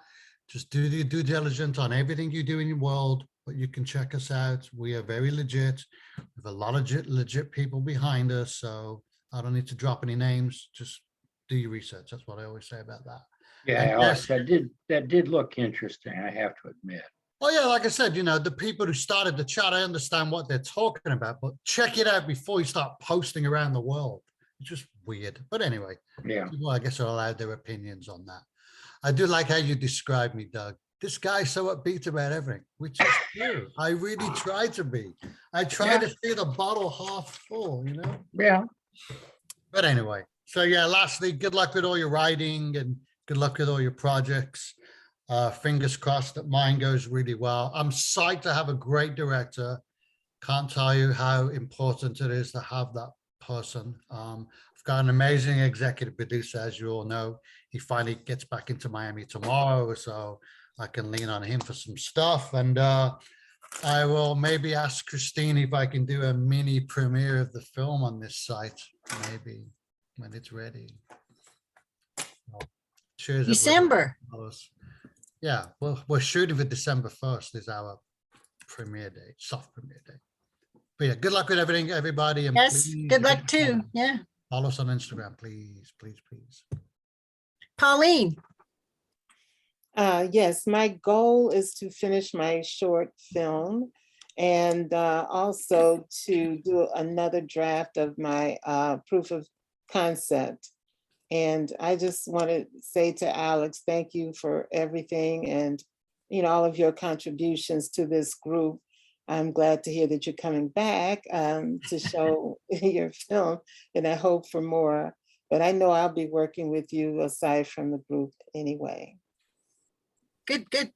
Just do the due diligence on everything you do in your world, but you can check us out. We are very legit. We have a lot of legit people behind us, so I don't need to drop any names. Just do your research. That's what I always say about that. Yeah, Alex, that did look interesting, I have to admit. Oh yeah, like I said, the people who started the chat, I understand what they're talking about, but check it out before you start posting around the world. It's just weird. But anyway, people, I guess, are allowed their opinions on that. I do like how you describe me, Doug. This guy's so upbeat about everything, which is true. I really try to be. I try to see the bottle half full, Yeah. But anyway, so lastly, good luck with all your writing and good luck with all your projects. Fingers crossed that mine goes really well. I'm psyched to have a great director Can't tell you how important it is to have that person. I've got an amazing executive producer, as you all know. He finally gets back into Miami tomorrow, so I can lean on him for some stuff. And I will maybe ask Christine if I can do a mini premiere of the film on this site, maybe when it's ready. Cheers, December. everybody. Yeah, well, we're shooting for December 1st is our premiere date, soft premiere date. But yeah, good luck with everything, everybody. And Yes, please, good luck too. Yeah. follow us on Instagram, please, please, please. Pauline. Yes, my goal is to finish my short film and also to do another draft of my proof of concept. And I just want to say to Alex, thank you for everything and, you know, all of your contributions to this group. I'm glad to hear that you're coming back to show your film, and I hope for more. But I know I'll be working with you aside from the group anyway. Good, good.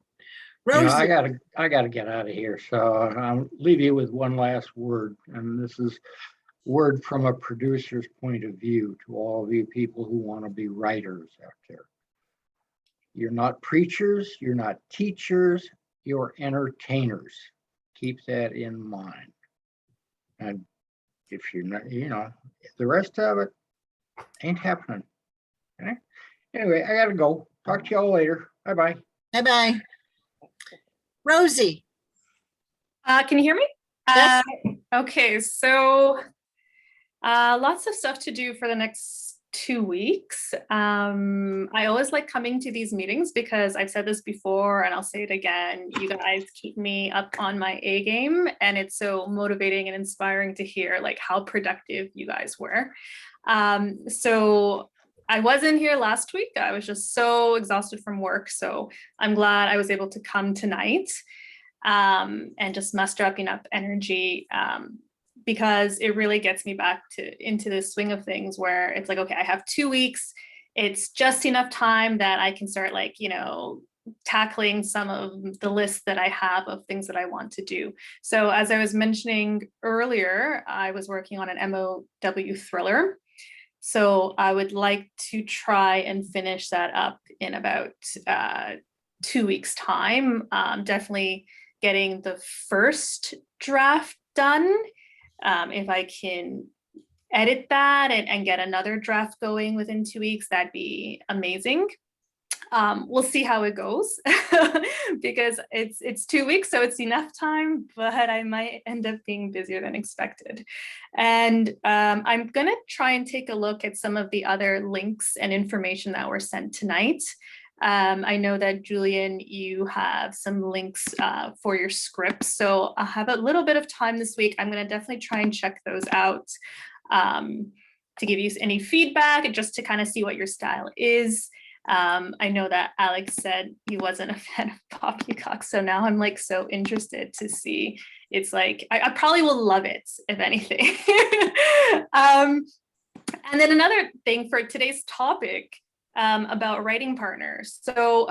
You know, Rosie. I gotta get out of here. So I'll leave you with one last word. And this is word from a producer's point of view to all of you people who want to be writers out there. You're not preachers, you're not teachers, you're entertainers. Keep that in mind. And if you're not, you know, the rest of it ain't happening. Okay? Anyway, I gotta go. Talk to y'all later. Bye-bye. Bye-bye. Rosie. Can you hear me? Yes. Okay, so lots of stuff to do for the next 2 weeks. I always like coming to these meetings because I've said this before and I'll say it again. You guys keep me up on my A game, and it's so motivating and inspiring to hear like how productive you guys were. So I wasn't here last week. I was just so exhausted from work. So I'm glad I was able to come tonight and just muster up enough energy because it really gets me back into the swing of things where it's like, okay, I have 2 weeks. It's just enough time that I can start like, you know, tackling some of the lists that I have of things that I want to do. So as I was mentioning earlier, I was working on an MOW thriller. So I would like to try and finish that up in about 2 weeks' time. Definitely getting the first draft done. If I can edit that and get another draft going within 2 weeks, that'd be amazing. We'll see how it goes because it's 2 weeks, so it's enough time, but I might end up being busier than expected. And I'm gonna try and take a look at some of the other links and information that were sent tonight. I know that Julian, you have some links for your script, so I'll have a little bit of time this week. I'm gonna definitely try and check those out to give you any feedback, just to kind of see what your style is. I know that Alex said he wasn't a fan of poppycock, so now I'm like so interested to see. It's like I probably will love it if anything. And then another thing for today's topic about writing partners. So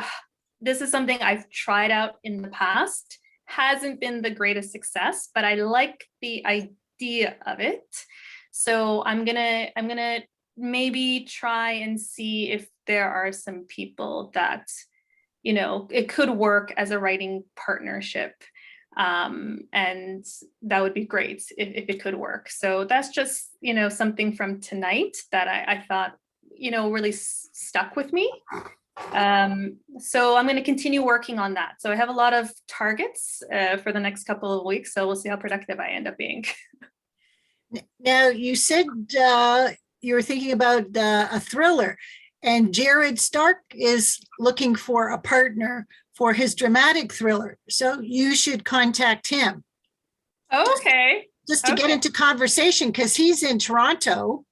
this is something I've tried out in the past, hasn't been the greatest success, but I like the idea of it. So I'm gonna maybe try and see if there are some people that, you know, it could work as a writing partnership. And that would be great if it could work. So that's just, you know, something from tonight that I thought, you know, really stuck with me. So I'm going to continue working on that. So I have a lot of targets for the next couple of weeks. So we'll see how productive I end up being. Now, you said you were thinking about a thriller, and Jared Stark is looking for a partner for his dramatic thriller. So you should contact him. Okay. Just to get into conversation, because he's in Toronto.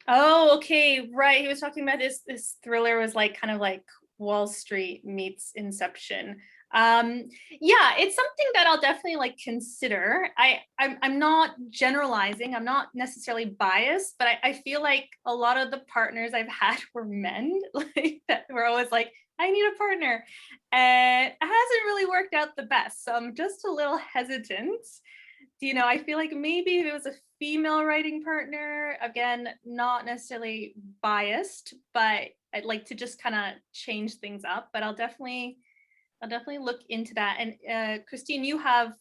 Oh, okay, right. He was talking about this thriller was like kind of like Wall Street meets Inception. Yeah, it's something that I'll definitely like consider. I'm not generalizing, I'm not necessarily biased, but I feel like a lot of the partners I've had were men, like that were always like, I need a partner. And it hasn't really worked out the best. So I'm just a little hesitant you know, I feel like maybe if it was a female writing partner, again, not necessarily biased, but I'd like to just kind of change things up. But I'll definitely look into that. And Christine, you have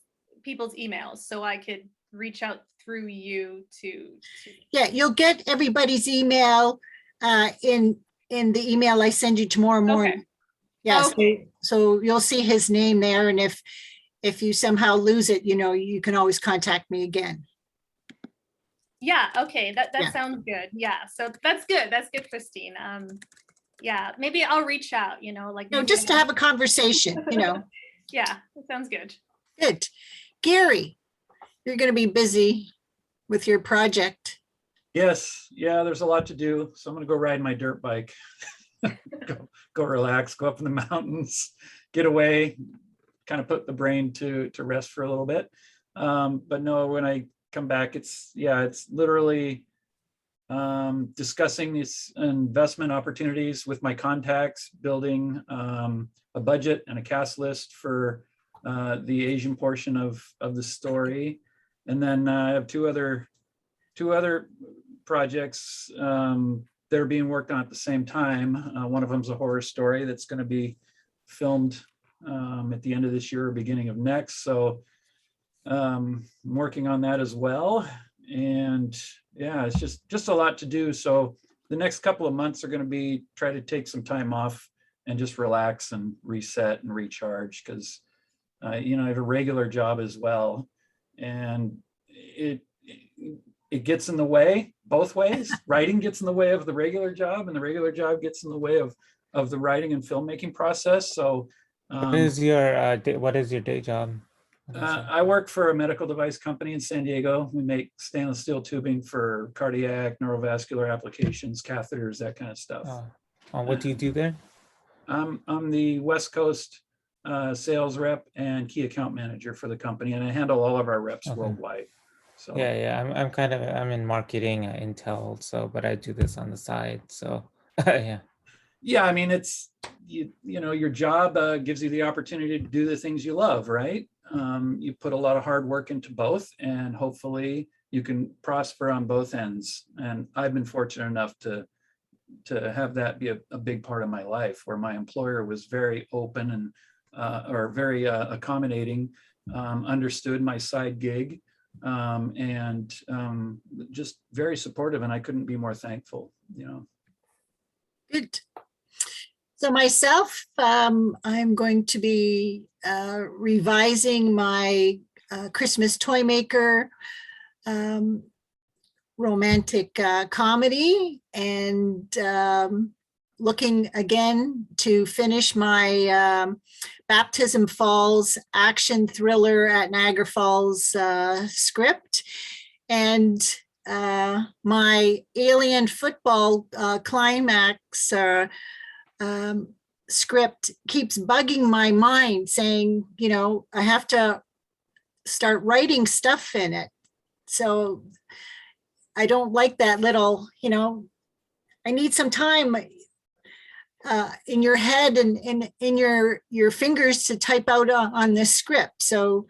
people's emails, so I could reach out through you to. Yeah, you'll get everybody's email in the email I send you tomorrow morning. Okay. Yes, Okay. so you'll see his name there, and if you somehow lose it, you know, you can always contact me again. Yeah, okay, that Yeah. sounds good. Yeah, so that's good. That's good, Christine. Yeah, maybe I'll reach out, you know, like No, maybe just to have a conversation, you know. Yeah, that sounds good. Good. Gary, you're going to be busy with your project. Yes, yeah, there's a lot to do. So I'm gonna go ride my dirt bike. Go relax, go up in the mountains, get away, kind of put the brain to rest for a little bit. But no, when I come back, it's literally discussing these investment opportunities with my contacts, building a budget and a cast list for the Asian portion of the story. And then I have two other projects that are being worked on at the same time. One of them is a horror story that's going to be filmed at the end of this year or beginning of next. So I'm working on that as well. And yeah, it's just a lot to do. So the next couple of months are going to be try to take some time off and just relax and reset and recharge, because you know, I have a regular job as well, and it gets in the way both ways. Writing gets in the way of the regular job, and the regular job gets in the way of the writing and filmmaking process. So what is your day job? I work for a medical device company in San Diego. We make stainless steel tubing for cardiac, neurovascular applications, catheters, that kind of stuff. What do you do there? I'm the West Coast sales rep and key account manager for the company, and I handle all of our reps worldwide. So Yeah, I'm in marketing at Intel, so but I do this on the side. So yeah. Yeah, I mean, it's you know, your job gives you the opportunity to do the things you love, right? You put a lot of hard work into both, and hopefully you can prosper on both ends. And I've been fortunate enough to have that be a big part of my life, where my employer was very open and or very accommodating, understood my side gig, and just very supportive, and I couldn't be more thankful, you know. Good. So myself, I'm going to be revising my Christmas Toy Maker romantic comedy, and looking again to finish my Baptism Falls action thriller at Niagara Falls script, and my Alien football climax script keeps bugging my mind, saying, you know, I have to start writing stuff in it. So I don't like that little, you know, I need some time in your head and in your fingers to type out on this script. So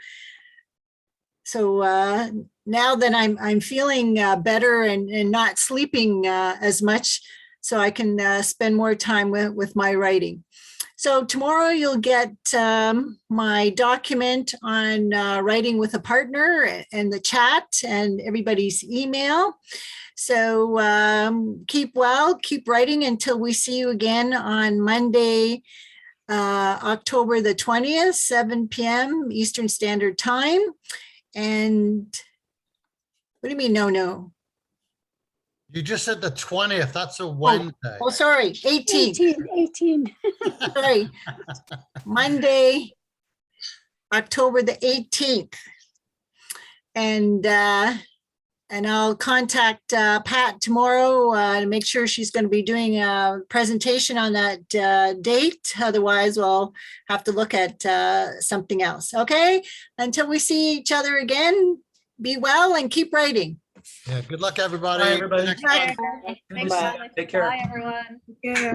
now that I'm feeling better and not sleeping as much, so I can spend more time with my writing. So tomorrow you'll get my document on writing with a partner and the chat and everybody's email. So keep well, keep writing until we see you again on Monday, October the 20th, 7 p.m. Eastern Standard Time. And what do you mean, no? You just said the 20th. That's a Wednesday. Oh, sorry, 18th. 18. Sorry, Monday, October the 18th. And I'll contact Pat tomorrow to make sure she's going to be doing a presentation on that date. Otherwise, we'll have to look at something else. Okay, until we see each other again, be well and keep writing. Yeah, good luck, everybody. Bye, everybody. Thanks. Take care. Bye, everyone. Yeah.